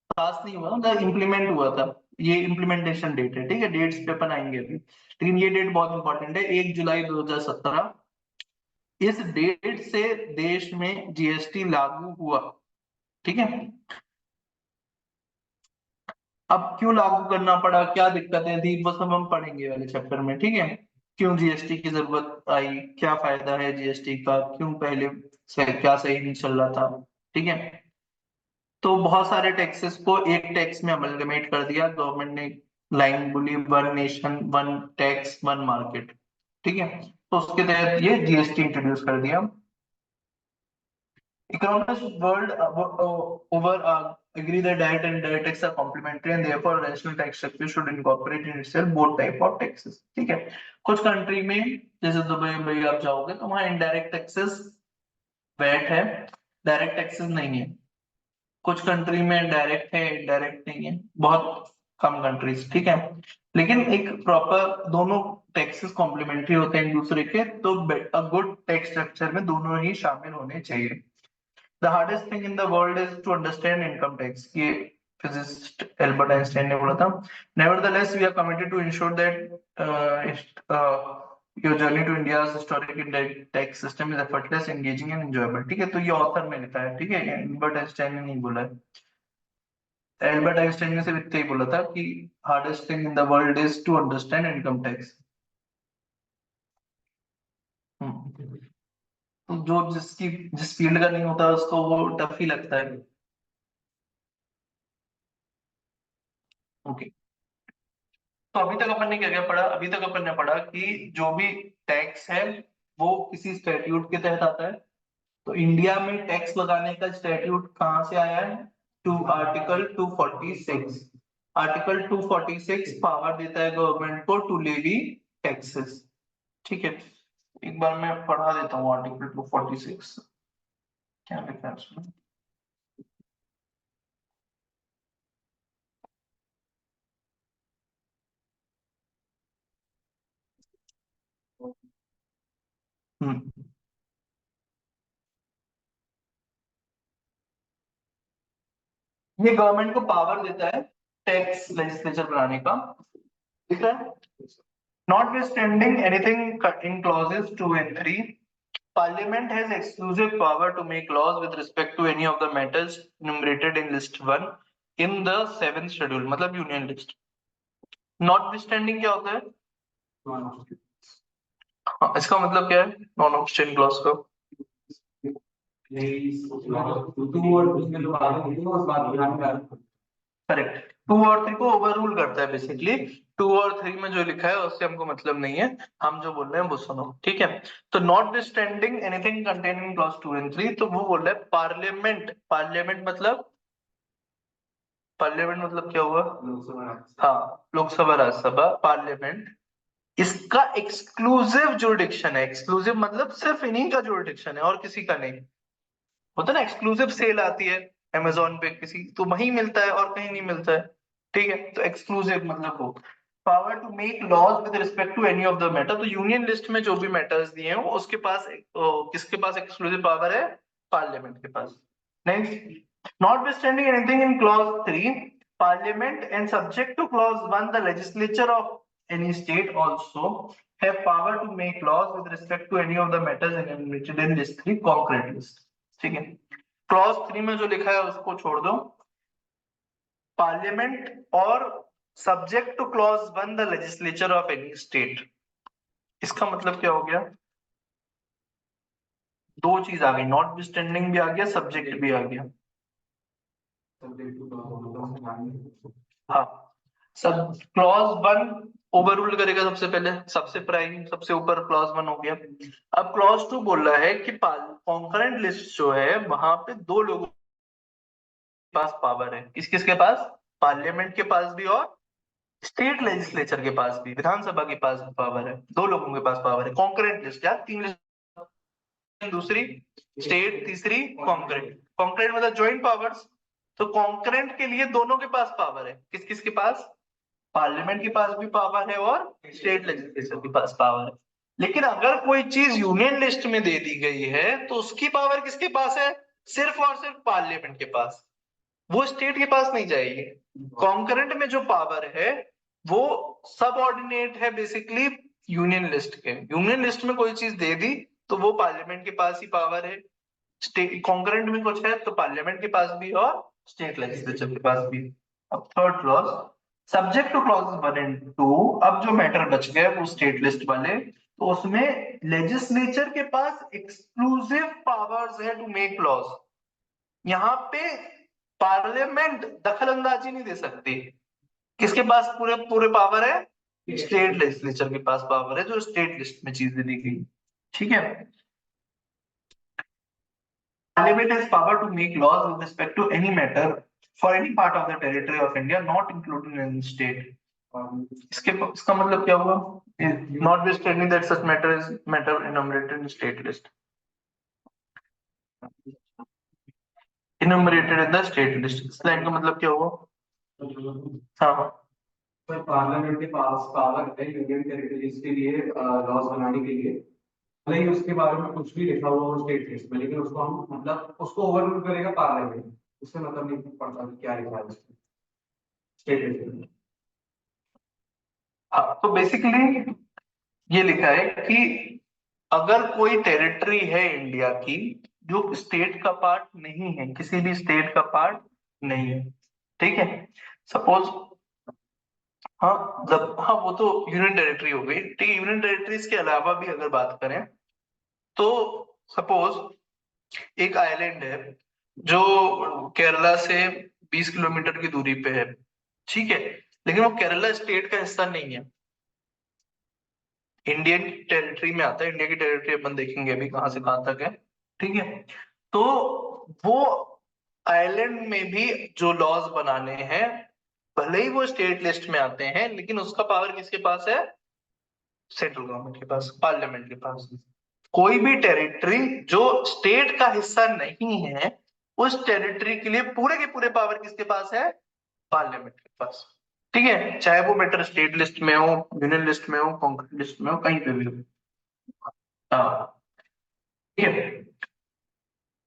Speaker 2: पास नहीं हुआ था, इम्प्लीमेंट हुआ था। ये इम्प्लीमेंटेशन डेट है, ठीक है। डेट्स पे अपन आएंगे अभी, लेकिन ये डेट बहुत इंपॉर्टेंट है, 1 जुलाई 2017। इस डेट से देश में जीएसटी लागू हुआ, ठीक है। अब क्यों लागू करना पड़ा, क्या दिक्कतें थी, वो सब हम पढ़ेंगे वाले चैप्टर में, ठीक है। क्यों जीएसटी की जरूरत आई, क्या फायदा है जीएसटी का, क्यों पहले से क्या सही नहीं चल रहा था, ठीक है। तो बहुत सारे टैक्सेस को एक टैक्स में अमलगमेट कर दिया गवर्नमेंट ने, लाइन बोली one nation one tax one market, ठीक है। तो उसके तहत ये जीएसटी इंट्रोड्यूस कर दिया। Economists world over agree that direct and indirect tax are complementary and therefore national tax structure should incorporate in itself both type of taxes, ठीक है। कुछ कंट्री में जैसे दुबई में आप जाओगे तो वहाँ इनडायरेक्ट टैक्सेस वैट है, डायरेक्ट टैक्सेस नहीं है। कुछ कंट्री में डायरेक्ट है, इनडायरेक्ट नहीं है, बहुत कम कंट्रीज, ठीक है। लेकिन एक प्रॉपर दोनों टैक्सेस कॉम्प्लीमेंट्री होते हैं एक दूसरे के, तो गुड टैक्स स्ट्रक्चर में दोनों ही शामिल होने चाहिए। The hardest thing in the world is to understand income tax. ये physicist Albert Einstein ने बोला था। Nevertheless, we are committed to ensure that your journey to India's historic indirect tax system is effortless, engaging and enjoyable. ठीक है, तो ये author में लिखा है, ठीक है, एल्बर्ट आइंस्टाइन ने नहीं बोला है। एल्बर्ट आइंस्टाइन ने सिर्फ इतना ही बोला था कि hardest thing in the world is to understand income tax। तो जो जिस फील्ड का नहीं होता उसको वो टफ ही लगता है। ओके, तो अभी तक अपन ने क्या क्या पढ़ा, अभी तक अपन ने पढ़ा कि जो भी टैक्स है वो किसी स्टैट्यूट के तहत आता है। तो इंडिया में टैक्स लगाने का स्टैट्यूट कहाँ से आया है, टू आर्टिकल 246। आर्टिकल 246 पावर देता है गवर्नमेंट को टू लेवी टैक्सेस, ठीक है। एक बार मैं पढ़ा देता हूँ आर्टिकल 246 क्या लिखा है उसमें। हम्म, ये गवर्नमेंट को पावर देता है टैक्स लेजिस्लेचर बनाने का, ठीक है। Notwithstanding anything in clauses 2 and 3, Parliament has exclusive power to make laws with respect to any of the matters enumerated in List 1 in the 7th schedule, मतलब यूनियन लिस्ट। Notwithstanding क्या होता है, हाँ, इसका मतलब क्या है नॉन ऑब्स्टेंड क्लॉज का, करेक्ट। 2 और 3 को ओवररूल करता है बेसिकली। 2 और 3 में जो लिखा है उससे हमको मतलब नहीं है, हम जो बोल रहे हैं वो सुनो, ठीक है। तो not withstanding anything contain in clause 2 and 3, तो वो बोल रहा है पार्लियामेंट, पार्लियामेंट मतलब क्या हुआ, हाँ, लोकसभा राज्यसभा पार्लियामेंट, इसका एक्सक्लूसिव जुरिडिक्शन है। एक्सक्लूसिव मतलब सिर्फ इन्हीं का जुरिडिक्शन है और किसी का नहीं। होता ना एक्सक्लूसिव सेल आती है अमेजोन पे किसी, तो वहीं मिलता है और कहीं नहीं मिलता है, ठीक है। तो एक्सक्लूसिव मतलब वो power to make laws with respect to any of the matter. तो यूनियन लिस्ट में जो भी मैटर्स दिए हैं वो उसके पास किसके पास एक्सक्लूसिव पावर है, पार्लियामेंट के पास। Next, notwithstanding anything in clause 3, Parliament and subject to clause 1 the legislature of any state also have power to make laws with respect to any of the matters enumerated in list 3 concrete list, ठीक है। Clause 3 में जो लिखा है उसको छोड़ दो, parliament और subject to clause 1 the legislature of any state. इसका मतलब क्या हो गया, दो चीज आ गई, नॉट विथस्टैंडिंग भी आ गया, सब्जेक्ट भी आ गया। हाँ, सब क्लॉज 1 ओवररूल करेगा सबसे पहले, सबसे प्राइम सबसे ऊपर क्लॉज 1 हो गया। अब क्लॉज 2 बोल रहा है कि कॉन्करेंट लिस्ट जो है वहां पे दो लोगों के पास पावर है। किस किसके पास, पार्लियामेंट के पास भी और स्टेट लेजिस्लेचर के पास भी, विधानसभा के पास भी पावर है, दो लोगों के पास पावर है। कॉन्करेंट लिस्ट क्या, 3 लिस्ट, दूसरी स्टेट, तीसरी कॉन्करेंट। कॉन्करेंट मतलब ज्वाइंट पावर्स। तो कॉन्करेंट के लिए दोनों के पास पावर है, किस किस के पास, पार्लियामेंट के पास भी पावर है और स्टेट लेजिस्लेचर के पास पावर है। लेकिन अगर कोई चीज यूनियन लिस्ट में दे दी गई है तो उसकी पावर किसके पास है, सिर्फ और सिर्फ पार्लियामेंट के पास, वो स्टेट के पास नहीं जाएगी। कॉन्करेंट में जो पावर है वो सबऑर्डिनेट है बेसिकली यूनियन लिस्ट के। यूनियन लिस्ट में कोई चीज दे दी तो वो पार्लियामेंट के पास ही पावर है, स्टेट कॉन्करेंट में कुछ है तो पार्लियामेंट के पास भी और स्टेट लेजिस्लेचर के पास भी। अब third clause, subject to clauses 1 and 2। अब जो मैटर बच गए वो स्टेट लिस्ट वाले, तो उसमें लेजिस्लेचर के पास एक्सक्लूसिव पावर्स है टू मेक लॉज। यहाँ पे पार्लियामेंट दखल अंदाजी नहीं दे सकती। किसके पास पूरे पूरे पावर है? स्टेट लेजिस्लेचर के पास पावर है, जो स्टेट लिस्ट में चीजें दी गई। ठीक है। Parliament has power to make laws with respect to any matter for any part of the territory of India not included in any state. इसका मतलब क्या हुआ? Notwithstanding that such matter enumerated in state list. Enumerated in the state list. इस line का मतलब क्या हुआ? हाँ,
Speaker 3: सर पार्लियामेंट के पास पावर है यूनियन टेरिटरीज के लिए लॉज बनाने के लिए, भले ही उसके बारे में कुछ भी लिखा हुआ हो स्टेट लिस्ट में, लेकिन उसको हम मतलब उसको ओवररूल करेगा पार्लियामेंट। उससे मतलब नहीं पड़ता कि क्या लिखा है उसमें स्टेट लिस्ट में।
Speaker 2: हाँ, तो बेसिकली ये लिखा है कि अगर कोई टेरिटरी है इंडिया की जो स्टेट का पार्ट नहीं है, किसी भी स्टेट का पार्ट नहीं है, ठीक है, सपोज, हाँ जब, हाँ वो तो यूनियन टेरिटरी हो गई, ठीक है। यूनियन टेरिटरीज के अलावा भी अगर बात करें तो सपोज एक आइलैंड है जो केरला से 20 किलोमीटर की दूरी पे है, ठीक है, लेकिन वो केरला स्टेट का हिस्सा नहीं है, इंडियन टेरिटरी में आता है। इंडिया की टेरिटरी अपन देखेंगे अभी कहां से कहां तक है, ठीक है। तो वो आइलैंड में भी जो लॉज बनाने हैं, भले ही वो स्टेट लिस्ट में आते हैं, लेकिन उसका पावर किसके पास है? सेंट्रल गवर्नमेंट के पास, पार्लियामेंट के पास। कोई भी टेरिटरी जो स्टेट का हिस्सा नहीं है, उस टेरिटरी के लिए पूरे के पूरे पावर किसके पास है? पार्लियामेंट के पास, ठीक है, चाहे वो मैटर स्टेट लिस्ट में हो, यूनियन लिस्ट में हो, कॉन्करेंट लिस्ट में हो, कहीं पे भी हो। हाँ, ठीक है,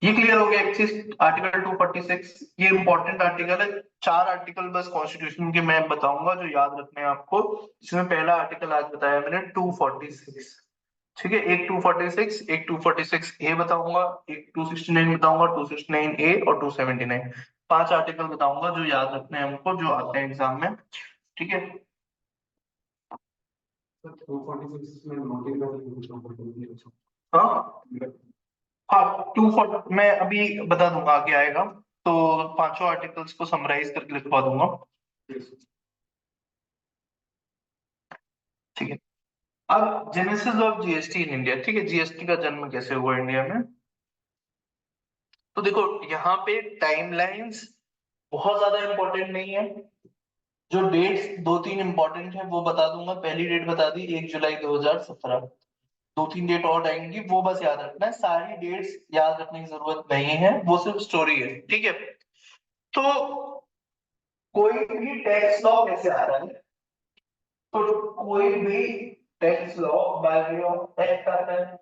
Speaker 2: ये क्लियर हो गया एक चीज। आर्टिकल 246 ये इंपॉर्टेंट आर्टिकल है। 4 आर्टिकल बस कॉन्स्टिट्यूशन के मैं बताऊंगा जो याद रखने हैं आपको। इसमें पहला आर्टिकल आज बताया मैंने 246, ठीक है। एक 246, एक 246 ए बताऊंगा, एक 269 बताऊंगा, 269 ए और 279। 5 आर्टिकल बताऊंगा जो याद रखने हैं हमको, जो आते हैं एग्जाम में, ठीक है।
Speaker 3: 246 में नोटिस
Speaker 2: हाँ हाँ, 240 मैं अभी बता दूंगा, आगे आएगा तो पांचों आर्टिकल्स को समराइज करके लिखवा दूंगा, ठीक है। अब genesis of GST in India, ठीक है, जीएसटी का जन्म कैसे हुआ इंडिया में? तो देखो यहाँ पे टाइमलाइंस बहुत ज्यादा इंपॉर्टेंट नहीं है। जो डेट्स 2-3 इंपॉर्टेंट है वो बता दूंगा। पहली डेट बता दी 1 जुलाई 2017। 2-3 डेट और आएंगी, वो बस याद रखना है। सारी डेट्स याद रखने की जरूरत नहीं है, वो सिर्फ स्टोरी है, ठीक है। तो कोई भी टैक्स लॉ कैसे आ रहा है? तो कोई भी tax law by way of act आता है।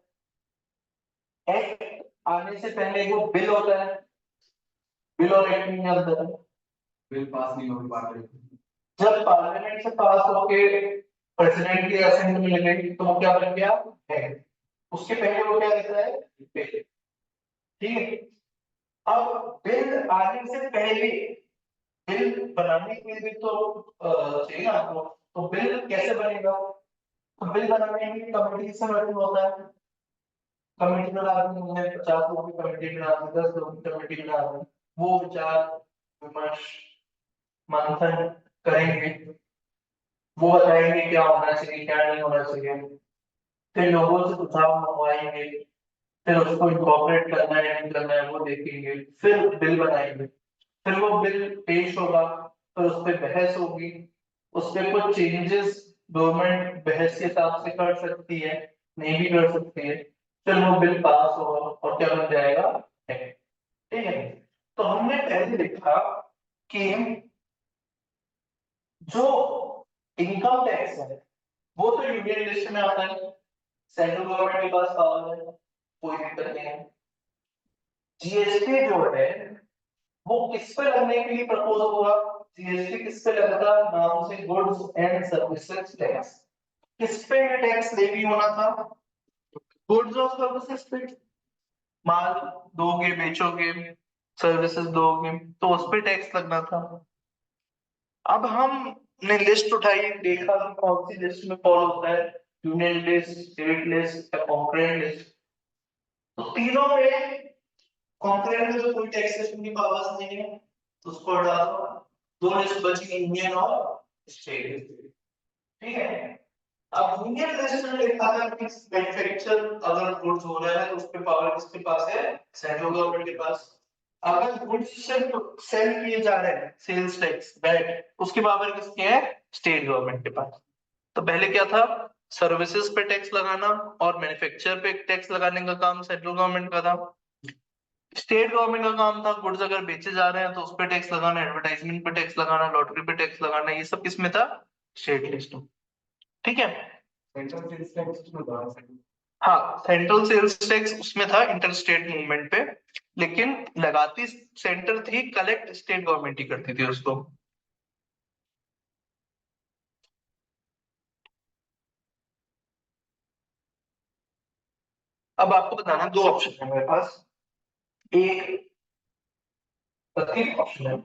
Speaker 2: एक्ट आने से पहले वो बिल होता है, बिल और एक्ट नहीं आता है।
Speaker 3: बिल पास नहीं हो पा रहे।
Speaker 2: जब पार्लियामेंट से पास होके प्रेसिडेंट की असेंबली में गई तो वो क्या बन गया? एक्ट। उसके पहले वो क्या रहता है? बिल, ठीक है। अब बिल आने से पहले बिल बनाने के लिए भी तो चाहिए ना आपको। तो बिल कैसे बनेगा? तो बिल बनाने के लिए कमेटी से गठन होता है। कमेटी में आदमी है, 50 लोगों की कमेटी में आदमी, 10 लोगों की कमेटी में आदमी, वो विचार विमर्श मंथन करेंगे, वो बताएंगे क्या होना चाहिए क्या नहीं होना चाहिए, फिर लोगों से सुझाव मंगवाएंगे, फिर उसको इनकॉर्पोरेट करना है नहीं करना है वो देखेंगे, फिर बिल बनाएंगे, फिर वो बिल पेश होगा, फिर उस पर बहस होगी, उस पर कुछ चेंजेस गवर्नमेंट बहस के हिसाब से कर सकती है, नहीं भी कर सकती है, फिर वो बिल पास होगा और क्या बन जाएगा? Act, ठीक है। तो हमने पहले देखा कि जो इनकम टैक्स है वो तो यूनियन लिस्ट में आता है, सेंट्रल गवर्नमेंट के पास पावर है, कोई दिक्कत नहीं है। जीएसटी जो है वो किस पे लगने के लिए प्रपोज हुआ? जीएसटी किस पे लगता? नाम से गुड्स एंड सर्विसेज टैक्स। किस पे टैक्स लेवी होना था? गुड्स और सर्विसेज पे। माल दोगे बेचोगे, सर्विसेज दोगे तो उस पे टैक्स लगना था। अब हम ने लिस्ट उठाई, देखा कि कौन सी लिस्ट में फॉलो होता है, यूनियन लिस्ट, स्टेट लिस्ट या कॉन्करेंट लिस्ट। तो तीनों में कॉन्करेंट में तो कोई टैक्सेशन की पावर्स नहीं है, तो उसको हटा दो। दो लिस्ट बची, यूनियन और स्टेट। ठीक है। अब यूनियन लिस्ट में लिखा था कि मैन्युफैक्चर अगर गुड्स हो रहा है तो उस पे पावर किसके पास है, सेंट्रल गवर्नमेंट के पास। अगर गुड्स सेल किए जा रहे हैं, सेल्स टैक्स वैट, उसकी पावर किसकी है, स्टेट गवर्नमेंट के पास। तो पहले क्या था, सर्विसेज पे टैक्स लगाना और मैन्युफैक्चर पे टैक्स लगाने का काम सेंट्रल गवर्नमेंट का था। स्टेट गवर्नमेंट का काम था गुड्स अगर बेचे जा रहे हैं तो उस पे टैक्स लगाना, एडवर्टाइजमेंट पे टैक्स लगाना, लॉटरी पे टैक्स लगाना, ये सब किसमें था, स्टेट लिस्ट में। ठीक है।
Speaker 3: सेंट्रल सेल्स टैक्स में बात है।
Speaker 2: हाँ, सेंट्रल सेल्स टैक्स उसमें था इंटर स्टेट मूवमेंट पे, लेकिन लगाती सेंटर थी, कलेक्ट स्टेट गवर्नमेंट ही करती थी उसको। अब आपको बताना, दो ऑप्शन है मेरे पास, एक तीन ऑप्शन है।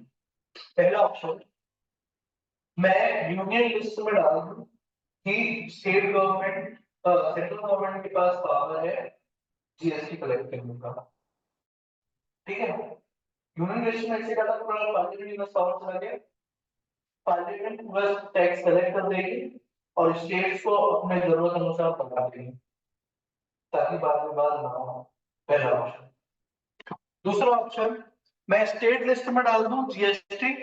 Speaker 2: पहला ऑप्शन, मैं यूनियन लिस्ट में डाल दूं कि स्टेट गवर्नमेंट, सेंट्रल गवर्नमेंट के पास पावर है जीएसटी कलेक्ट करने का। ठीक है। यूनियन लिस्ट में ऐसे डाला, पूरा पार्लियामेंट में पावर चला गया, पार्लियामेंट बस टैक्स कलेक्ट कर देगी और स्टेट्स को अपने जरूरत अनुसार पकड़ा देंगे, ताकि बाद में बात ना हो। पहला ऑप्शन। दूसरा ऑप्शन, मैं स्टेट लिस्ट में डाल दूं जीएसटी,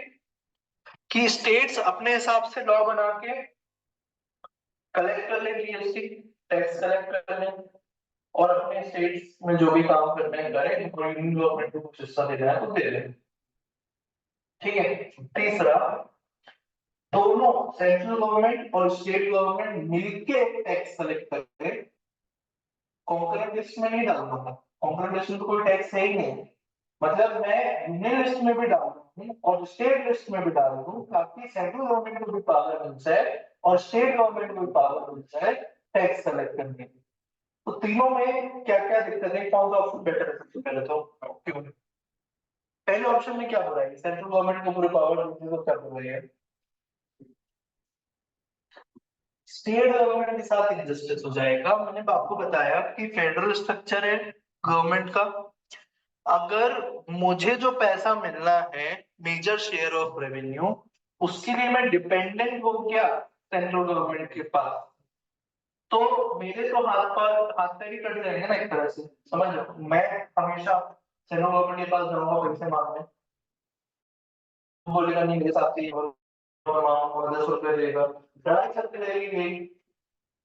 Speaker 2: कि स्टेट्स अपने हिसाब से लॉ बना के कलेक्ट कर ले जीएसटी, टैक्स कलेक्ट कर ले, और अपने स्टेट्स में जो भी काम करने हैं करें, यूनियन गवर्नमेंट को कुछ हिस्सा देना है तो दे दे। ठीक है। तीसरा, दोनों सेंट्रल गवर्नमेंट और स्टेट गवर्नमेंट मिलके टैक्स कलेक्ट करें। कॉन्करेंट लिस्ट में नहीं डालूंगा, कॉन्करेंट लिस्ट में तो कोई टैक्स है ही नहीं। मतलब मैं यूनियन लिस्ट में भी डाल दूं और स्टेट लिस्ट में भी डाल दूं, ताकि सेंट्रल गवर्नमेंट को भी पावर मिल जाए और स्टेट गवर्नमेंट को भी पावर मिल जाए टैक्स कलेक्ट करने की। तो तीनों में क्या क्या दिक्कत है, कौन सा ऑप्शन बेटर है सबसे पहले तो क्यों? पहले ऑप्शन में क्या बुराई है, सेंट्रल गवर्नमेंट को पूरे पावर मिलती है तो क्या बुराई है? स्टेट गवर्नमेंट के साथ इनजस्टिस हो जाएगा। मैंने आपको बताया कि फेडरल स्ट्रक्चर है गवर्नमेंट का, अगर मुझे जो पैसा मिलना है, मेजर शेयर ऑफ रेवेन्यू, उसके लिए मैं डिपेंडेंट हूँ क्या, सेंट्रल गवर्नमेंट के पास, तो मेरे तो हाथ पैर ही कट जाएंगे ना एक तरह से। समझ लो, मैं हमेशा सेंट्रल गवर्नमेंट के पास जाऊंगा पैसे मांगने, बोलेगा नहीं मेरे साथ ही 10 रुपए देगा, लड़ाई चलती रहेगी।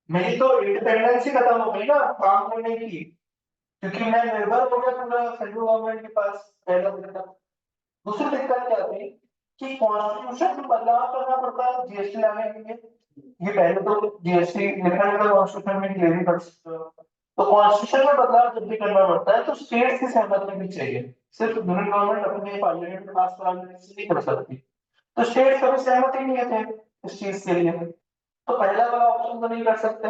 Speaker 2: मेरी तो इंडिपेंडेंस ही खत्म हो गई ना काम करने की, क्योंकि मैं निर्भर हो गया पूरा सेंट्रल गवर्नमेंट के पास। पहला दिक्कत। दूसरी दिक्कत क्या थी कि कॉन्स्टिट्यूशन में बदलाव करना पड़ता है जीएसटी लाने के लिए। ये पहले तो जीएसटी लिखा है कॉन्स्टिट्यूशन में क्लियरली कर सकते हो, तो कॉन्स्टिट्यूशन में बदलाव जब भी करना पड़ता है तो स्टेट की सहमति भी चाहिए, सिर्फ यूनियन गवर्नमेंट अपने पार्लियामेंट में पास कराने से नहीं कर सकती। तो स्टेट कभी सहमति नहीं है इस चीज के लिए, तो पहला वाला ऑप्शन तो नहीं कर सकते।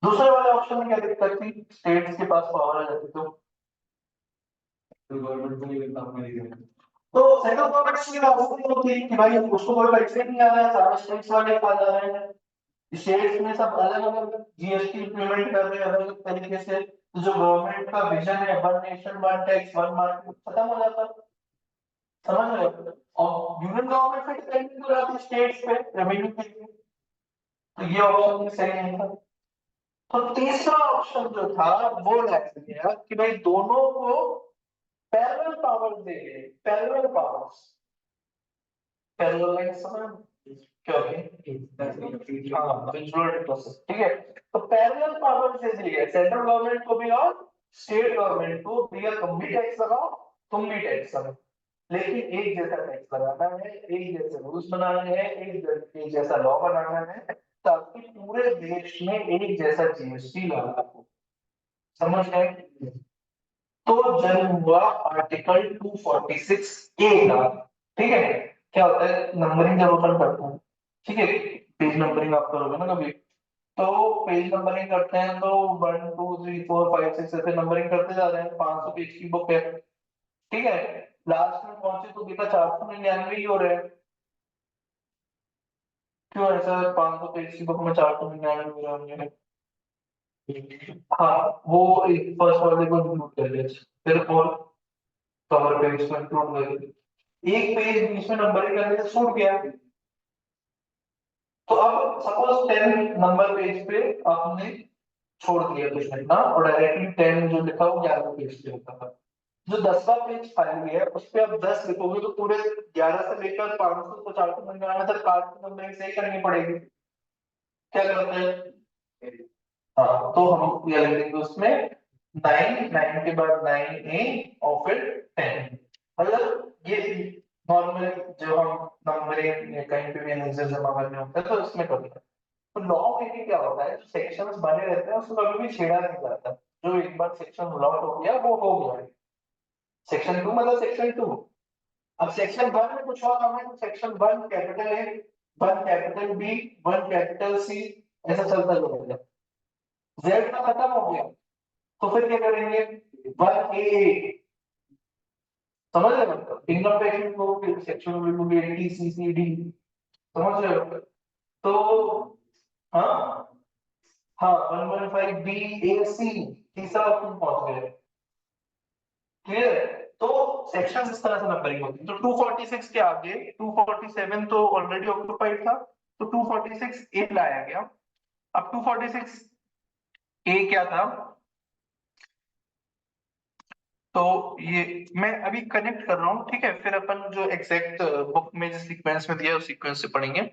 Speaker 2: दूसरे वाले ऑप्शन में क्या दिक्कत थी, स्टेट्स के पास पावर आ जाती
Speaker 3: तो गवर्नमेंट को ये काम करेगा।
Speaker 2: तो सेंट्रल गवर्नमेंट की बात होती कि भाई उसको कोई पैसे नहीं आ रहा है, सारे स्टेट्स वाले खा जा रहे हैं, स्टेट्स में सब अलग अलग जीएसटी इंप्लीमेंट कर रहे हैं अलग अलग तरीके से, तो जो गवर्नमेंट का विजन है, one nation one tax one market, खत्म हो जाता है। समझ रहे हो? और यूनियन गवर्नमेंट पे डिपेंड हो जाती है स्टेट्स पे रेवेन्यू के लिए, तो ये ऑप्शन भी सही नहीं था। तो तीसरा ऑप्शन जो था वो लग गया कि भाई दोनों को पैरेलल पावर दे, पैरेलल पावर्स, पैरेलल लाइन समझ क्या होती है? हाँ, विजुअल प्रोसेस। ठीक है। तो पैरेलल पावर दे दी है सेंट्रल गवर्नमेंट को भी और स्टेट गवर्नमेंट को, भैया तुम भी टैक्स लगाओ, तुम भी टैक्स लगाओ, लेकिन एक जैसा टैक्स लगाना है, एक जैसे रूल्स बनाने हैं, एक जैसा लॉ बनाना है, ताकि पूरे देश में एक जैसा जीएसटी लागू हो। समझ गए? तो जन्म हुआ आर्टिकल 246 ए का। ठीक है। क्या होता है, नंबरिंग जब ओपन करते हैं, ठीक है, पेज नंबरिंग आप करोगे ना कभी, तो पेज नंबरिंग करते हैं तो 1 2 3 4 5 6 ऐसे नंबरिंग करते जा रहे हैं, 500 पेज की बुक है। ठीक है। लास्ट में पहुंचे तो देखा 499 ही हो रहे हैं। क्यों ऐसा 500 पेज की बुक में 499 मिले? हाँ, वो एक फर्स्ट वाले को इंक्लूड कर ले, फिर और कवर पेज को इंक्लूड कर ले, एक पेज बीच में नंबरिंग करने से छूट गया। तो अब सपोज 10 नंबर पेज पे आपने छोड़ दिया कुछ लिखना और डायरेक्टली 10 जो लिखा वो 11 पेज पे लिखा था। जो 10वां पेज खाली है उस पे आप 10 लिखोगे तो पूरे 11 से लेकर 500 तो 499 तक कार्ड की नंबरिंग सही करनी पड़ेगी। क्या करते हैं? हाँ, तो हम ये लिख देंगे उसमें 9 के बाद 9A और फिर 10। मतलब ये नॉर्मल जो हम नंबरिंग कहीं पे भी एनर्जी जमा करने होते हैं तो इसमें करते हैं। तो लॉ में क्या होता है, जो सेक्शंस बने रहते हैं उसको कभी भी छेड़ा नहीं जाता। जो एक बार सेक्शन लॉक हो गया वो हो गया। सेक्शन 2 मतलब सेक्शन 2। अब सेक्शन 1 में कुछ और हमें, तो section 1 capital A, 1 capital B, 1 capital C, ऐसा चलता जाएगा। जेड का खत्म हो गया तो फिर क्या करेंगे, 1A, समझ रहे हो? मतलब इनकम टैक्स को सेक्शन में भी टी सी सी डी, समझ रहे हो? तो हाँ, हाँ 115BAC, तीसरा ऑप्शन पहुंच गए। क्लियर? तो सेक्शन इस तरह से नंबरिंग होती है। तो 246 के आगे 247 तो ऑलरेडी ऑक्युपाइड था, तो 246 ए लाया गया। अब 246 ए क्या था, तो ये मैं अभी कनेक्ट कर रहा हूँ, ठीक है? फिर अपन जो एग्जैक्ट बुक में जिस सीक्वेंस में दिया है उस सीक्वेंस से पढ़ेंगे।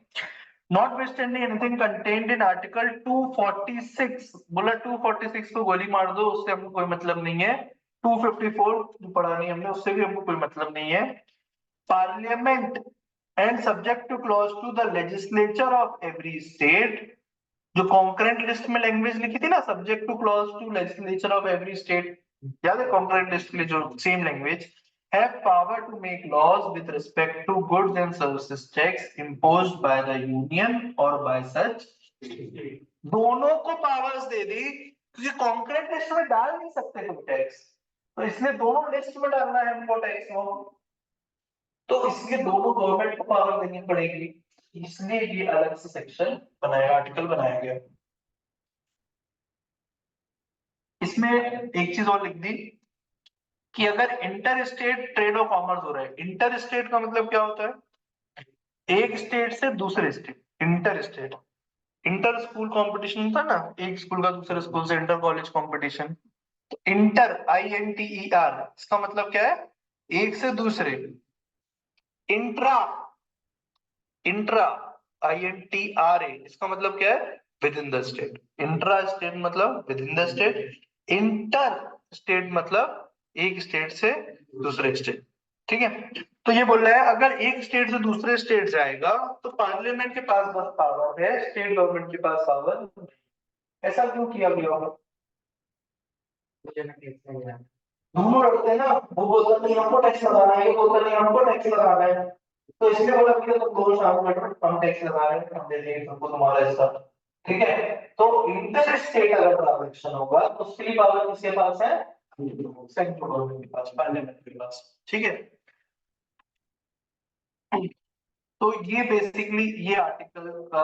Speaker 2: Notwithstanding anything contained in article 246, बोला 246 को गोली मार दो, उससे हमको कोई मतलब नहीं है। 254 जो पढ़ा नहीं हमने, उससे भी हमको कोई मतलब नहीं है। Parliament and subject to clause two the legislature of every state, जो कॉन्करेंट लिस्ट में लैंग्वेज लिखी थी ना, subject to clause two legislature of every state, याद है? कॉन्करेंट लिस्ट के लिए जो same language, have power to make laws with respect to goods and services tax imposed by the union or by such state। दोनों को powers दे दी, क्योंकि concurrent list में डाल नहीं सकते तुम टैक्स, तो इसलिए दोनों लिस्ट में डालना है हमको टैक्स वो, तो इसलिए दोनों गवर्नमेंट को पावर देनी पड़ेगी, इसलिए ये अलग से सेक्शन बनाया, आर्टिकल बनाया गया। इसमें एक चीज और लिख दी कि अगर इंटर स्टेट ट्रेड और कॉमर्स हो रहा है, इंटर स्टेट का मतलब क्या होता है, एक स्टेट से दूसरे state, inter state. Inter school competition था ना, एक स्कूल का दूसरे स्कूल से इंटर कॉलेज कंपटीशन। तो इंटर INTER इसका मतलब क्या है, एक से दूसरे। इंट्रा, इंट्रा INTRA इसका मतलब क्या है, within the state. Intra state मतलब within the state, inter state मतलब एक स्टेट से दूसरे स्टेट, ठीक है? तो ये बोल रहा है अगर एक स्टेट से दूसरे स्टेट जाएगा तो पार्लियामेंट के पास बस पावर है, स्टेट गवर्नमेंट के पास पावर नहीं। ऐसा क्यों किया गया होगा? दोनों लड़ते हैं ना, वो बोलता नहीं हमको टैक्स लगाना है, ये बोलता नहीं हमको टैक्स लगाना है, तो इसलिए बोला कि तुम दोनों साथ में कम टैक्स लगा रहे हैं, हम दे देंगे तुमको तुम्हारा हिस्सा, ठीक है? तो इंटर स्टेट अगर ट्रांजैक्शन होगा तो उसके लिए पावर किसके पास है, सेंट्रल गवर्नमेंट के पास, पार्लियामेंट के पास, ठीक है? तो ये बेसिकली ये आर्टिकल का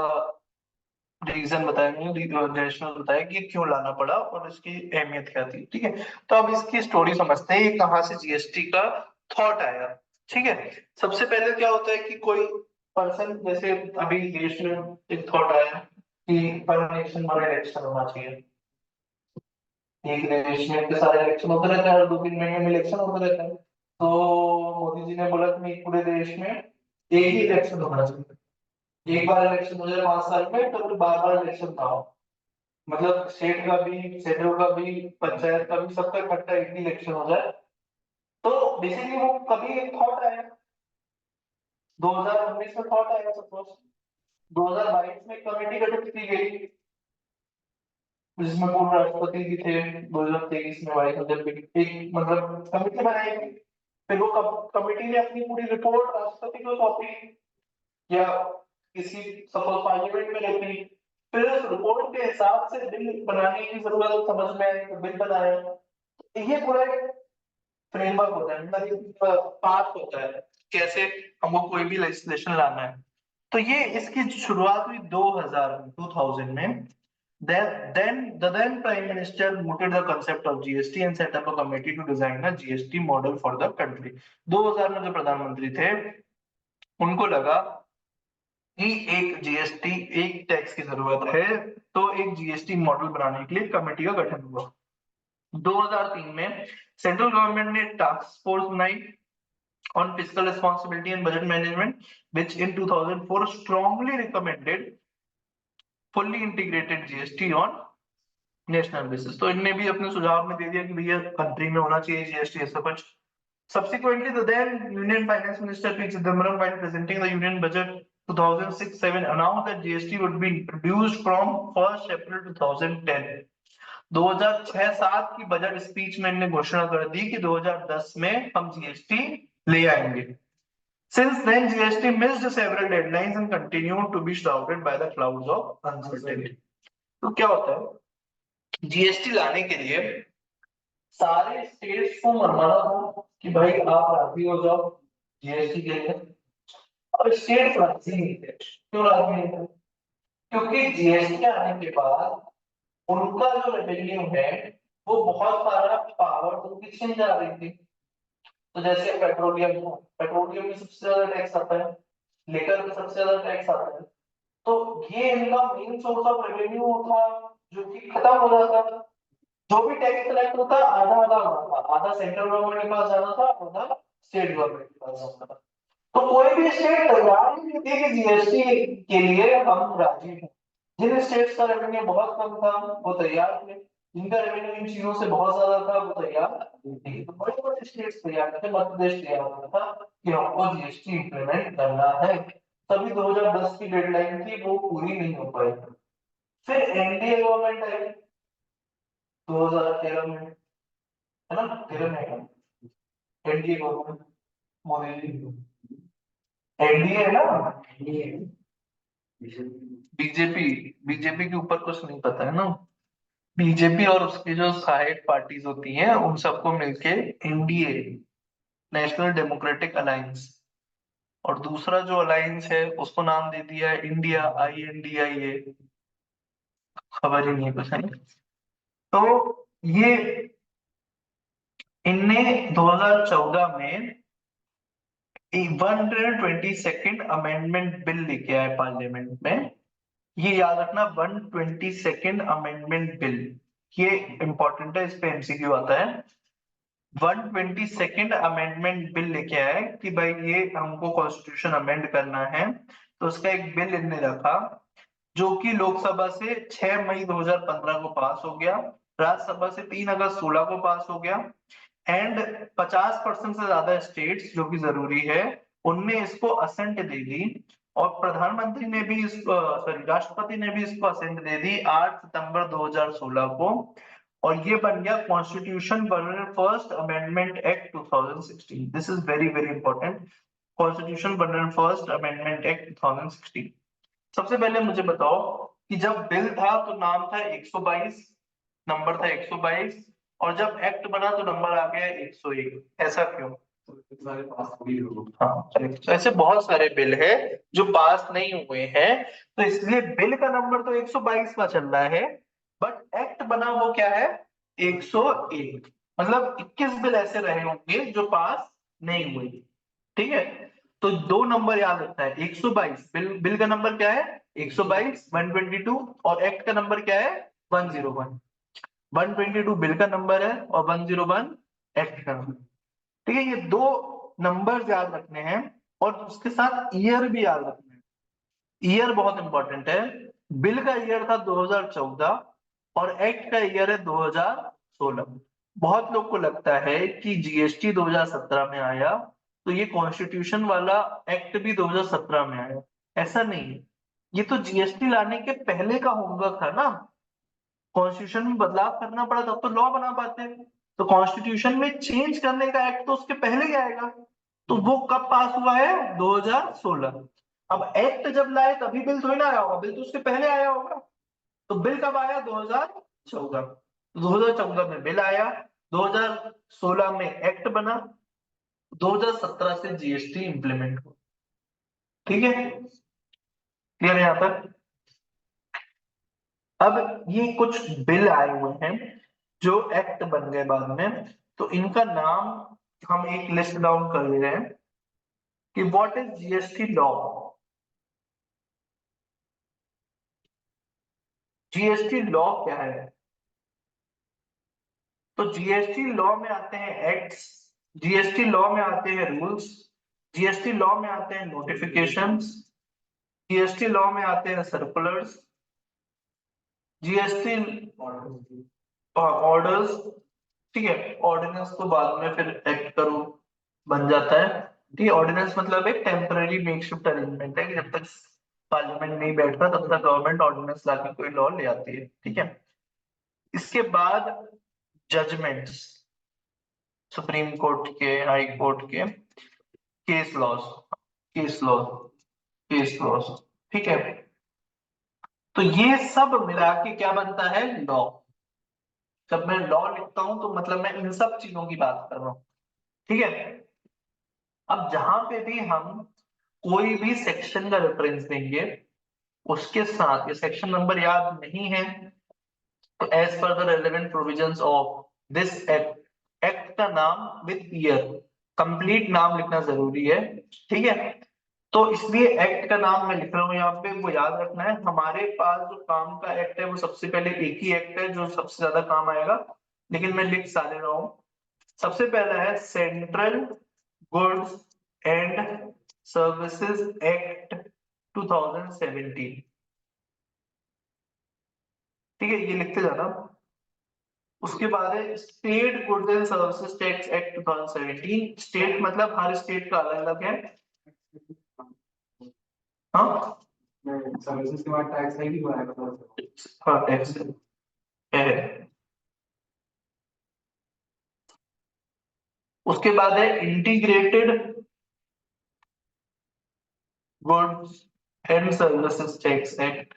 Speaker 2: रीजन बताया, नेशनल बताया कि क्यों लाना पड़ा और इसकी अहमियत क्या थी, ठीक है? तो अब इसकी स्टोरी समझते हैं, ये कहाँ से जीएसटी का थॉट आया, ठीक है? सबसे पहले क्या होता है कि कोई पर्सन, जैसे अभी देश में एक थॉट आया कि पर नेशन वन इलेक्शन होना चाहिए। एक देश में इतने सारे इलेक्शन होते रहते हैं, हर 2-3 महीने में इलेक्शन होते रहते हैं, तो मोदी जी ने बोला कि नहीं, पूरे देश में एक ही इलेक्शन होना चाहिए। एक बार इलेक्शन हो जाए 5 साल में, तो फिर बार बार इलेक्शन ना हो, मतलब स्टेट का भी, सेंट्रल का भी, पंचायत का भी, सबका इकट्ठा एक ही इलेक्शन हो जाए। तो बेसिकली वो कभी एक थॉट आया, 2019 में थॉट आया, सपोज 2022 में कमेटी गठित की गई जिसमें पूर्व राष्ट्रपति भी थे, 2023 में वाइस प्रेसिडेंट एक मतलब कमेटी बनाई गई। फिर वो कमेटी ने अपनी पूरी रिपोर्ट राष्ट्रपति को सौंपी या किसी सपोज पार्लियामेंट में रखी। फिर उस रिपोर्ट के हिसाब से बिल बनाने की जरूरत समझ में आई तो बिल बनाया। ये पूरा एक फ्रेमवर्क होता है, मतलब पाथ होता है कैसे हमको कोई भी लेजिस्लेशन लाना है। तो ये इसकी शुरुआत हुई 2000 में। Then the then Prime Minister mooted the concept of GST and set up a committee to design a GST model for the country. 2000 में जो प्रधानमंत्री थे उनको लगा कि एक जीएसटी एक टैक्स की जरूरत है, तो एक जीएसटी मॉडल बनाने के लिए कमेटी का गठन हुआ। 2003 में सेंट्रल गवर्नमेंट ने टास्क फोर्स बनाई on fiscal responsibility and budget management, which in 2004 strongly recommended fully integrated GST on national basis. तो इनने भी अपने सुझाव में दे दिया कि भैया कंट्री में होना चाहिए जीएसटी ऐसा कुछ। Subsequently, the then Union Finance Minister P. Chidambaram, while presenting the Union Budget 2006-07, announced that GST would be introduced from 1st April 2010. 2006-07 की बजट स्पीच में इन्होंने घोषणा कर दी कि 2010 में हम जीएसटी ले आएंगे। Since then, GST missed several deadlines and continued to be shrouded by the clouds of uncertainty. तो क्या होता है, जीएसटी लाने के लिए सारे स्टेट्स को मनवाना था कि भाई आप राजी हो जाओ जीएसटी के लिए, और स्टेट राजी नहीं थे। क्यों राजी नहीं थे? क्योंकि जीएसटी आने के बाद उनका जो रेवेन्यू है वो बहुत सारा पावर उनकी छिन जा रही थी। तो जैसे पेट्रोलियम में सबसे ज्यादा टैक्स आता है, लिकर में सबसे ज्यादा टैक्स आता है, तो ये इनका मेन सोर्स ऑफ रेवेन्यू था जो कि खत्म हो जाता। जो भी टैक्स कलेक्ट होता आधा आधा होता था, आधा सेंट्रल गवर्नमेंट के पास जाना था, आधा स्टेट गवर्नमेंट के पास जाना था। तो कोई भी स्टेट तैयार ही नहीं थी कि जीएसटी के लिए हम राजी हैं। जिन स्टेट्स का रेवेन्यू बहुत कम था वो तैयार थे, जिनका रेवेन्यू इन चीजों से बहुत ज्यादा था वो तैयार नहीं। तो बड़े बड़े स्टेट्स तैयार थे, मध्य प्रदेश तैयार था कि हमको जीएसटी इंप्लीमेंट करना है। तभी 2010 की डेडलाइन थी, वो पूरी नहीं हो पाई। फिर एनडीए गवर्नमेंट आई 2013 में, है ना, 13 में NDA government, Modi ji NDA है ना, बीजेपी बीजेपी के ऊपर कुछ नहीं पता है ना। बीजेपी और उसकी जो सहायक पार्टीज होती हैं उन सबको मिलके एनडीए, नेशनल डेमोक्रेटिक अलायंस, और दूसरा जो अलायंस है उसको नाम दे दिया है इंडिया, INDIA। खबर ही नहीं है कुछ, है ना। तो ये इनने 2014 में 122nd अमेंडमेंट बिल लेके आए पार्लियामेंट में। ये याद रखना, 122nd अमेंडमेंट बिल, ये इंपॉर्टेंट है, इस पे एमसीक्यू आता है। 122nd अमेंडमेंट बिल लेके आए कि भाई ये हमको कॉन्स्टिट्यूशन अमेंड करना है, तो उसका एक बिल इनने रखा जो कि लोकसभा से 6 मई 2015 को पास हो गया, राज्यसभा से 3 अगस्त 16 को पास हो गया, एंड 50% से ज्यादा स्टेट्स जो कि जरूरी है उनने इसको असेंट दे दी, और प्रधानमंत्री ने भी इस राष्ट्रपति ने भी इसको असेंट दे दी 8 सितंबर 2016 को, और ये बन गया कॉन्स्टिट्यूशन बनरल first amendment act 2016। This is very very important, Constitution बनरल फर्स्ट अमेंडमेंट एक्ट 2016। सबसे पहले मुझे बताओ कि जब बिल था तो नाम था 122, नंबर था 122, और जब एक्ट बना तो नंबर आ गया 101। ऐसा क्यों? हाँ, तो ऐसे बहुत सारे बिल है जो पास नहीं हुए हैं, तो इसलिए बिल का नंबर तो 122 का चल रहा है, बट एक्ट बना वो क्या है, 101। मतलब 21 बिल ऐसे रहे होंगे जो पास नहीं हुए। ठीक है, तो दो नंबर याद रखना है, 122 बिल का नंबर क्या है 122, 122, और एक्ट का नंबर क्या है 101। 122 बिल का नंबर है और 101 एक्ट का नंबर। ठीक है, ये दो नंबर याद रखने हैं, और उसके साथ ईयर भी याद रखना है। ईयर बहुत इंपॉर्टेंट है। बिल का ईयर था 2014 और एक्ट का ईयर है 2016। बहुत लोग को लगता है कि जीएसटी 2017 में आया तो ये कॉन्स्टिट्यूशन वाला एक्ट भी 2017 में आया, ऐसा नहीं है। ये तो जीएसटी लाने के पहले का होमवर्क था ना, कॉन्स्टिट्यूशन में बदलाव करना पड़ा तब तो लॉ बना पाते हैं, तो कॉन्स्टिट्यूशन में चेंज करने का एक्ट तो उसके पहले ही आएगा। तो वो कब पास हुआ है 2016। अब एक्ट जब लाए तभी बिल थोड़ी ना आया होगा, बिल तो उसके पहले आया होगा। तो बिल कब आया 2014, 2014 में बिल आया, 2016 में एक्ट बना, 2017 से जीएसटी इंप्लीमेंट हुआ। ठीक है, क्लियर है यहाँ तक? अब ये कुछ बिल आए हुए हैं जो एक्ट बन गए बाद में, तो इनका नाम हम एक लिस्ट डाउन कर ले रहे हैं कि what is GST law. GST law क्या है? तो जीएसटी लॉ में आते हैं एक्ट्स, जीएसटी लॉ में आते हैं रूल्स, जीएसटी लॉ में आते हैं नोटिफिकेशंस, जीएसटी लॉ में आते हैं सर्कुलर्स, जीएसटी ऑर्डर्स। ठीक है, ऑर्डिनेंस तो बाद में फिर एक्ट करो बन जाता है। ठीक है, ऑर्डिनेंस मतलब एक टेम्पररी मेकशिफ्ट अरेंजमेंट है कि जब तक पार्लियामेंट नहीं बैठता तब तक गवर्नमेंट ऑर्डिनेंस लाके कोई लॉ ले आती है। ठीक है, इसके बाद जजमेंट्स, सुप्रीम कोर्ट के, हाई कोर्ट के, case laws, case laws, case laws. ठीक है, तो ये सब मिला के क्या बनता है? लॉ। जब मैं लॉ लिखता हूं तो मतलब मैं इन सब चीजों की बात कर रहा हूं। ठीक है, अब जहां पे भी हम कोई भी सेक्शन का रेफरेंस देंगे उसके साथ, ये सेक्शन नंबर याद नहीं है तो as per the relevant provisions of this act, act का नाम विद ईयर, कंप्लीट नाम लिखना जरूरी है। ठीक है, तो इसलिए एक्ट का नाम मैं लिख रहा हूँ यहाँ पे, वो याद रखना है। हमारे पास जो काम का एक्ट है वो सबसे पहले एक ही एक्ट है जो सबसे ज्यादा काम आएगा, लेकिन मैं लिख सारे रहा हूँ। सबसे पहला है central goods and services act 2017। ठीक है, ये लिखते जाना। उसके बाद है state goods and services tax act 2017। State मतलब हर स्टेट का अलग अलग है। हाँ
Speaker 3: सर्विसेज के बाद टैक्स है कि वो है बताओ।
Speaker 2: हाँ, टैक्स है। उसके बाद है integrated goods and services tax act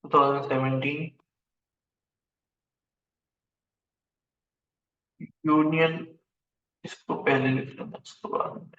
Speaker 2: 2017। Union, इसको पहले लिख लेना उसके बाद में।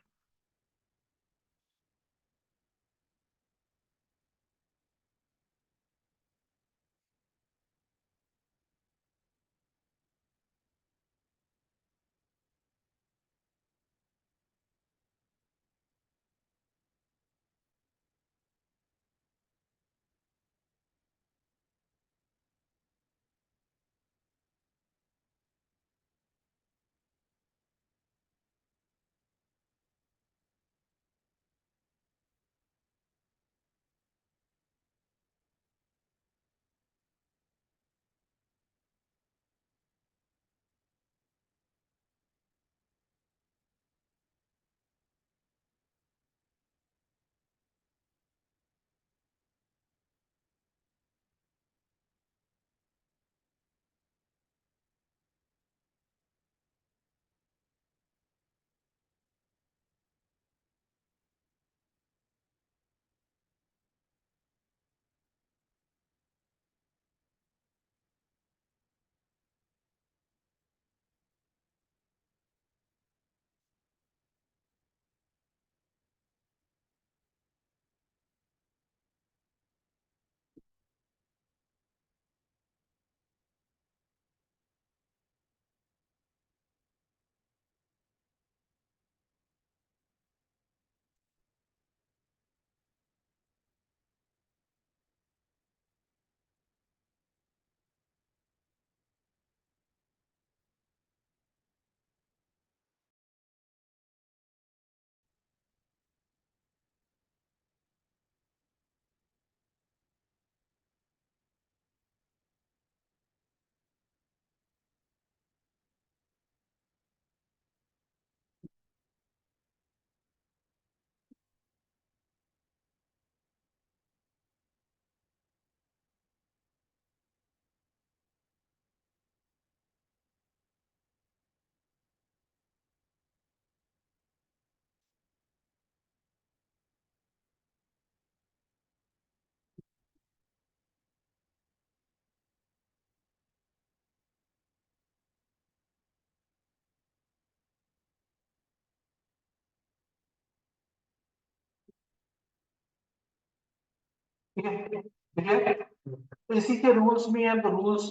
Speaker 2: ठीक है, ठीक है। तो इसी के रूल्स भी हैं, तो रूल्स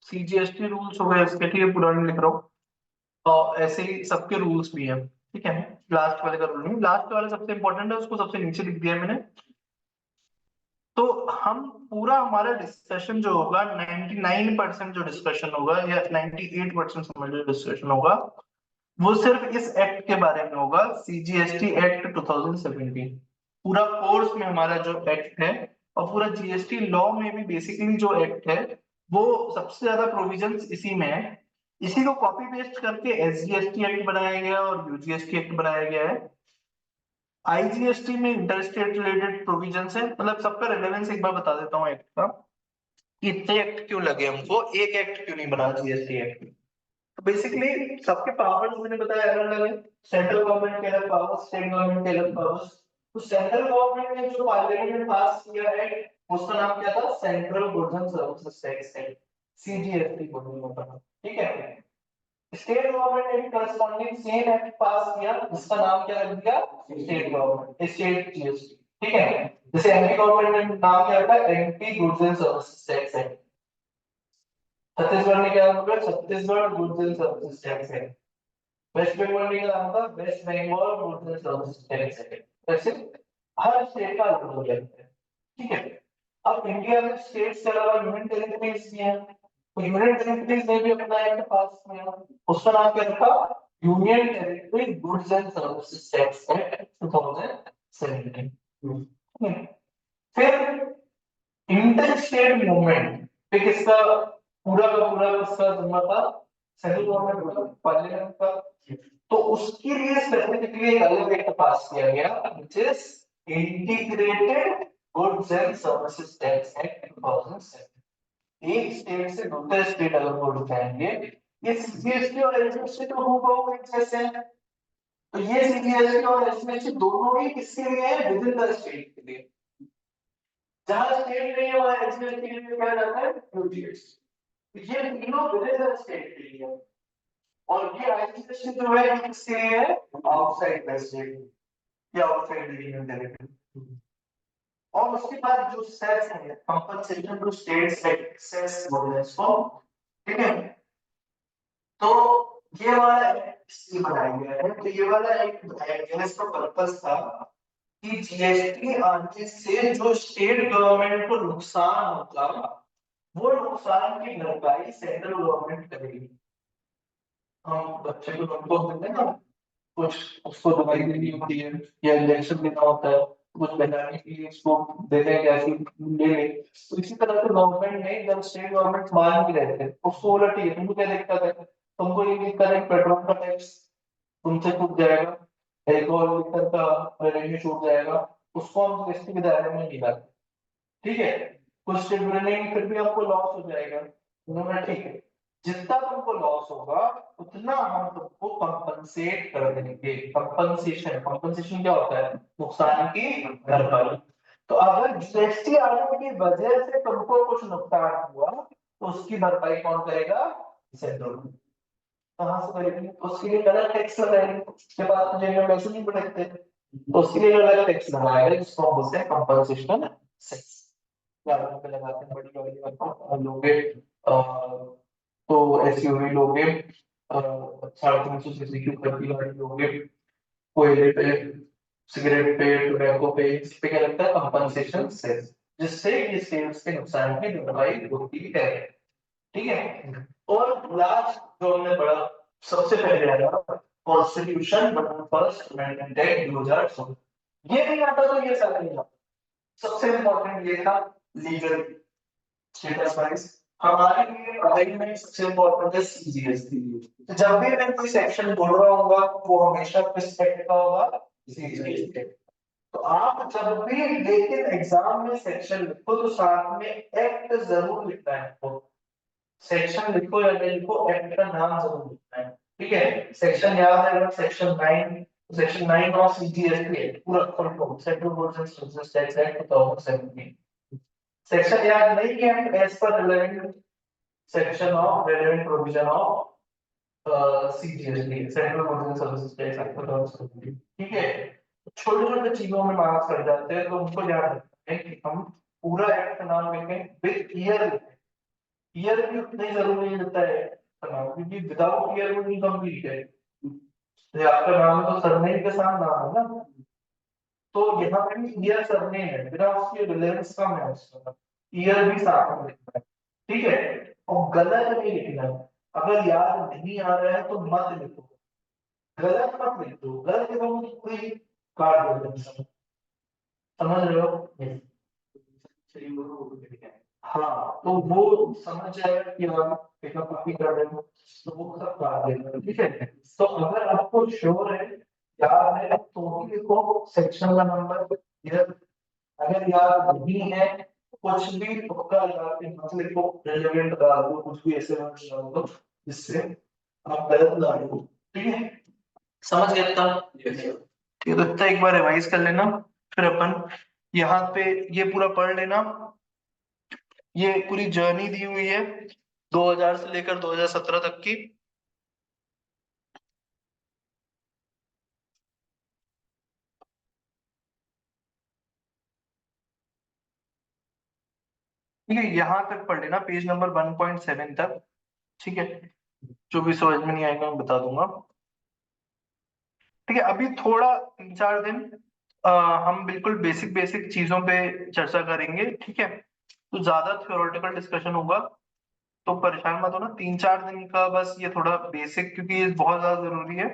Speaker 2: सीजीएसटी रूल्स हो गए इसके, ठीक है, पूरा नहीं लिख रहा हूँ। और ऐसे ही सबके रूल्स भी हैं, ठीक है। लास्ट वाले का रूल नहीं, लास्ट वाला सबसे इंपॉर्टेंट है, उसको सबसे नीचे लिख दिया है मैंने। तो हम पूरा हमारा डिस्कशन जो होगा 99% जो डिस्कशन होगा या 98% समझ लो डिस्कशन होगा, वो सिर्फ इस एक्ट के बारे में होगा, सीजीएसटी एक्ट 2017। पूरा कोर्स में हमारा जो एक्ट है और पूरा जीएसटी लॉ में भी बेसिकली जो एक्ट है, वो सबसे ज्यादा प्रोविजंस इसी में है। इसी को कॉपी पेस्ट करके एसजीएसटी एक्ट बनाया गया और यूजीएसटी एक्ट बनाया गया है। आईजीएसटी में इंटर स्टेट रिलेटेड प्रोविजंस है, मतलब सबका रिलेवेंस एक बार बता देता हूँ एक्ट का, कि इतने एक्ट क्यों लगे हमको, एक एक्ट क्यों नहीं बना जीएसटी एक्ट। तो बेसिकली सबके पावर्स मैंने बताया अलग अलग है, सेंट्रल गवर्नमेंट के अलग पावर्स, स्टेट गवर्नमेंट के अलग पावर्स। तो सेंट्रल गवर्नमेंट ने जो पार्लियामेंट में पास किया है, उसका नाम क्या था, central goods and services tax act, CGST बोलने होता, ठीक है। स्टेट गवर्नमेंट ने भी करस्पॉन्डिंग सेम एक्ट पास किया, जिसका नाम क्या रख दिया, स्टेट गवर्नमेंट, स्टेट जीएसटी, ठीक है। जैसे एमपी गवर्नमेंट ने नाम क्या रखा, MP goods and services tax act. Chhattisgarh ने क्या नाम रखा, Chhattisgarh goods and services tax act. West Bengal ने क्या नाम था, West Bengal goods and services tax act. ऐसे हर स्टेट का अलग अलग एक्ट है, ठीक है। अब इंडिया में स्टेट से अलावा यूनियन टेरिटरीज भी हैं, तो यूनियन टेरिटरीज ने भी अपना एक्ट पास किया, उसका नाम क्या रखा, union territory goods and services tax act 2017। फिर इंटर स्टेट मूवमेंट पे किसका पूरा का पूरा किसका जिम्मा था, सेंट्रल गवर्नमेंट का, पार्लियामेंट का। तो उसके लिए स्पेसिफिकली एक अलग एक्ट पास किया गया, which is integrated goods and services tax act 2007। एक स्टेट से दूसरे स्टेट अगर गुड्स जाएंगे, ये सीजीएसटी और एसजीएसटी तो होगा एक जैसे हैं, तो ये सीजीएसटी और एसजीएसटी दोनों ही किसके लिए है, विद इन द स्टेट के लिए। जहां स्टेट नहीं है वहां एसजीएसटी के लिए क्या रहता है, यूटीएस। ये तीनों विद इन द स्टेट के लिए है। और ये आईजीएसटी जो है ये किसके लिए है, आउटसाइड द स्टेट या आउटसाइड द यूनियन टेरिटरी। और उसके बाद जो सेस है, कंपनसेशन टू स्टेट सेस बोलते हैं इसको, ठीक है। तो ये वाला इसलिए बनाया गया है, तो ये वाला एक बनाया गया है, इसका पर्पस था कि जीएसटी आने से जो स्टेट गवर्नमेंट को नुकसान होगा, वो नुकसान की भरपाई सेंट्रल गवर्नमेंट करेगी। हम बच्चे को नोटबुक देते हैं ना, कुछ उसको दवाई देनी होती है या इंजेक्शन देना होता है, कुछ बनाने के लिए उसको देते हैं कैसे ले ले। तो इसी तरह से गवर्नमेंट ने, जब स्टेट गवर्नमेंट मान भी रहे थे, उसको बोला ठीक है, तुमको क्या दिक्कत है, तुमको ये दिक्कत है पेट्रोल का टैक्स तुमसे छूट जाएगा, एल्कोहल लिकर का रेवेन्यू छूट जाएगा, उसको हम जीएसटी के दायरे में नहीं लाते, ठीक है। कुछ स्टेट बोले नहीं फिर भी आपको लॉस हो जाएगा, उन्होंने ठीक है, जितना तुमको लॉस होगा उतना हम तुमको कंपनसेट कर देंगे। कंपनसेशन, कंपनसेशन क्या होता है, नुकसान की भरपाई। तो अगर जीएसटी आने की वजह से तुमको कुछ नुकसान हुआ, तो उसकी भरपाई कौन करेगा, सेंट्रल। कहां से करेगी, तो उसके लिए अलग टैक्स लगाएंगे, उसके बाद तो जेब में पैसे नहीं बढ़ते, तो उसके लिए अलग टैक्स लगाएगा, जिसको हम बोलते हैं कंपनसेशन सेस। गाड़ियों पे लगाते हैं, बड़ी गाड़ियों लोगे, तो एसयूवी लोगे, 350 सीसी की ऊपर की गाड़ी लोगे, कोयले पे, सिगरेट पे, टोबैको पे, इस पे क्या लगता है, कंपनसेशन सेस, जिससे ये सेल्स के नुकसान की भरपाई होती है, ठीक है। और लास्ट जो हमने पढ़ा, सबसे पहले आया constitution button first amendment act 2016। ये नहीं आता तो ये सारा नहीं आता। सबसे इंपॉर्टेंट ये था लीगल स्टेटस वाइज, हमारे लिए पढ़ाई में सबसे इंपॉर्टेंट है सीजीएसटी। तो जब भी मैं कोई सेक्शन बोल रहा हूँ वो हमेशा किस एक्ट का होगा, सीजीएसटी। तो आप जब भी लेकिन एग्जाम में सेक्शन लिखो तो साथ में एक्ट जरूर लिखना है आपको। सेक्शन लिखो या नहीं लिखो, एक्ट का नाम जरूर लिखना है, ठीक है। सेक्शन याद है अगर section 9, section 9 of CGST act पूरा full form, central goods and services tax act 2017। Section याद नहीं है, as per relevant section of relevant provision of CGST, central goods and services tax act 2017, ठीक है। छोटे छोटे चीजों में मार्क्स कट जाते हैं, तो उनको याद रखना है कि हम पूरा एक्ट का नाम लिखें विद ईयर लिखें। ईयर भी उतना ही जरूरी होता है का नाम, क्योंकि विदाउट ईयर वो इनकम्प्लीट है। तो आपका नाम तो सरनेम के साथ नाम है ना, तो यहाँ पे भी ईयर सरनेम है, बिना उसके रिलेवेंस का मैं उसका ईयर भी साथ में लिखना है, ठीक है। और गलत नहीं लिखना है, अगर याद नहीं आ रहा है तो मत लिखो, गलत मत लिख दो, गलत लिखो तो कोई काट देगा, समझ रहे हो?
Speaker 3: चलिए वो क्या है।
Speaker 2: हाँ, तो वो समझ जाएगा कि आप पिकअप कॉपी कर रहे हो, तो वो सब काट देगा, ठीक है। तो अगर आपको श्योर है, याद है, तो ही लिखो सेक्शन का नंबर, ईयर। अगर याद नहीं है, कुछ भी तुक्का लगा के मत लिखो, रिलेवेंट डाल दो, कुछ भी ऐसे वर्ड डाल दो जिससे आप गलत ना लिखो, ठीक है। समझ गए था? ठीक है, तो इतना एक बार रिवाइज कर लेना, फिर अपन यहाँ पे ये पूरा पढ़ लेना। ये पूरी जर्नी दी हुई है 2000 से लेकर 2017 तक की। ठीक है, यहाँ तक पढ़ लेना, पेज नंबर 1.7 तक, ठीक है। जो भी समझ में नहीं आएगा मैं बता दूंगा, ठीक है। अभी थोड़ा 3-4 दिन हम बिल्कुल बेसिक बेसिक चीजों पे चर्चा करेंगे, ठीक है। तो ज्यादा थ्योरेटिकल डिस्कशन होगा, तो परेशान मत होना, 3-4 दिन का बस ये थोड़ा बेसिक, क्योंकि ये बहुत ज्यादा जरूरी है।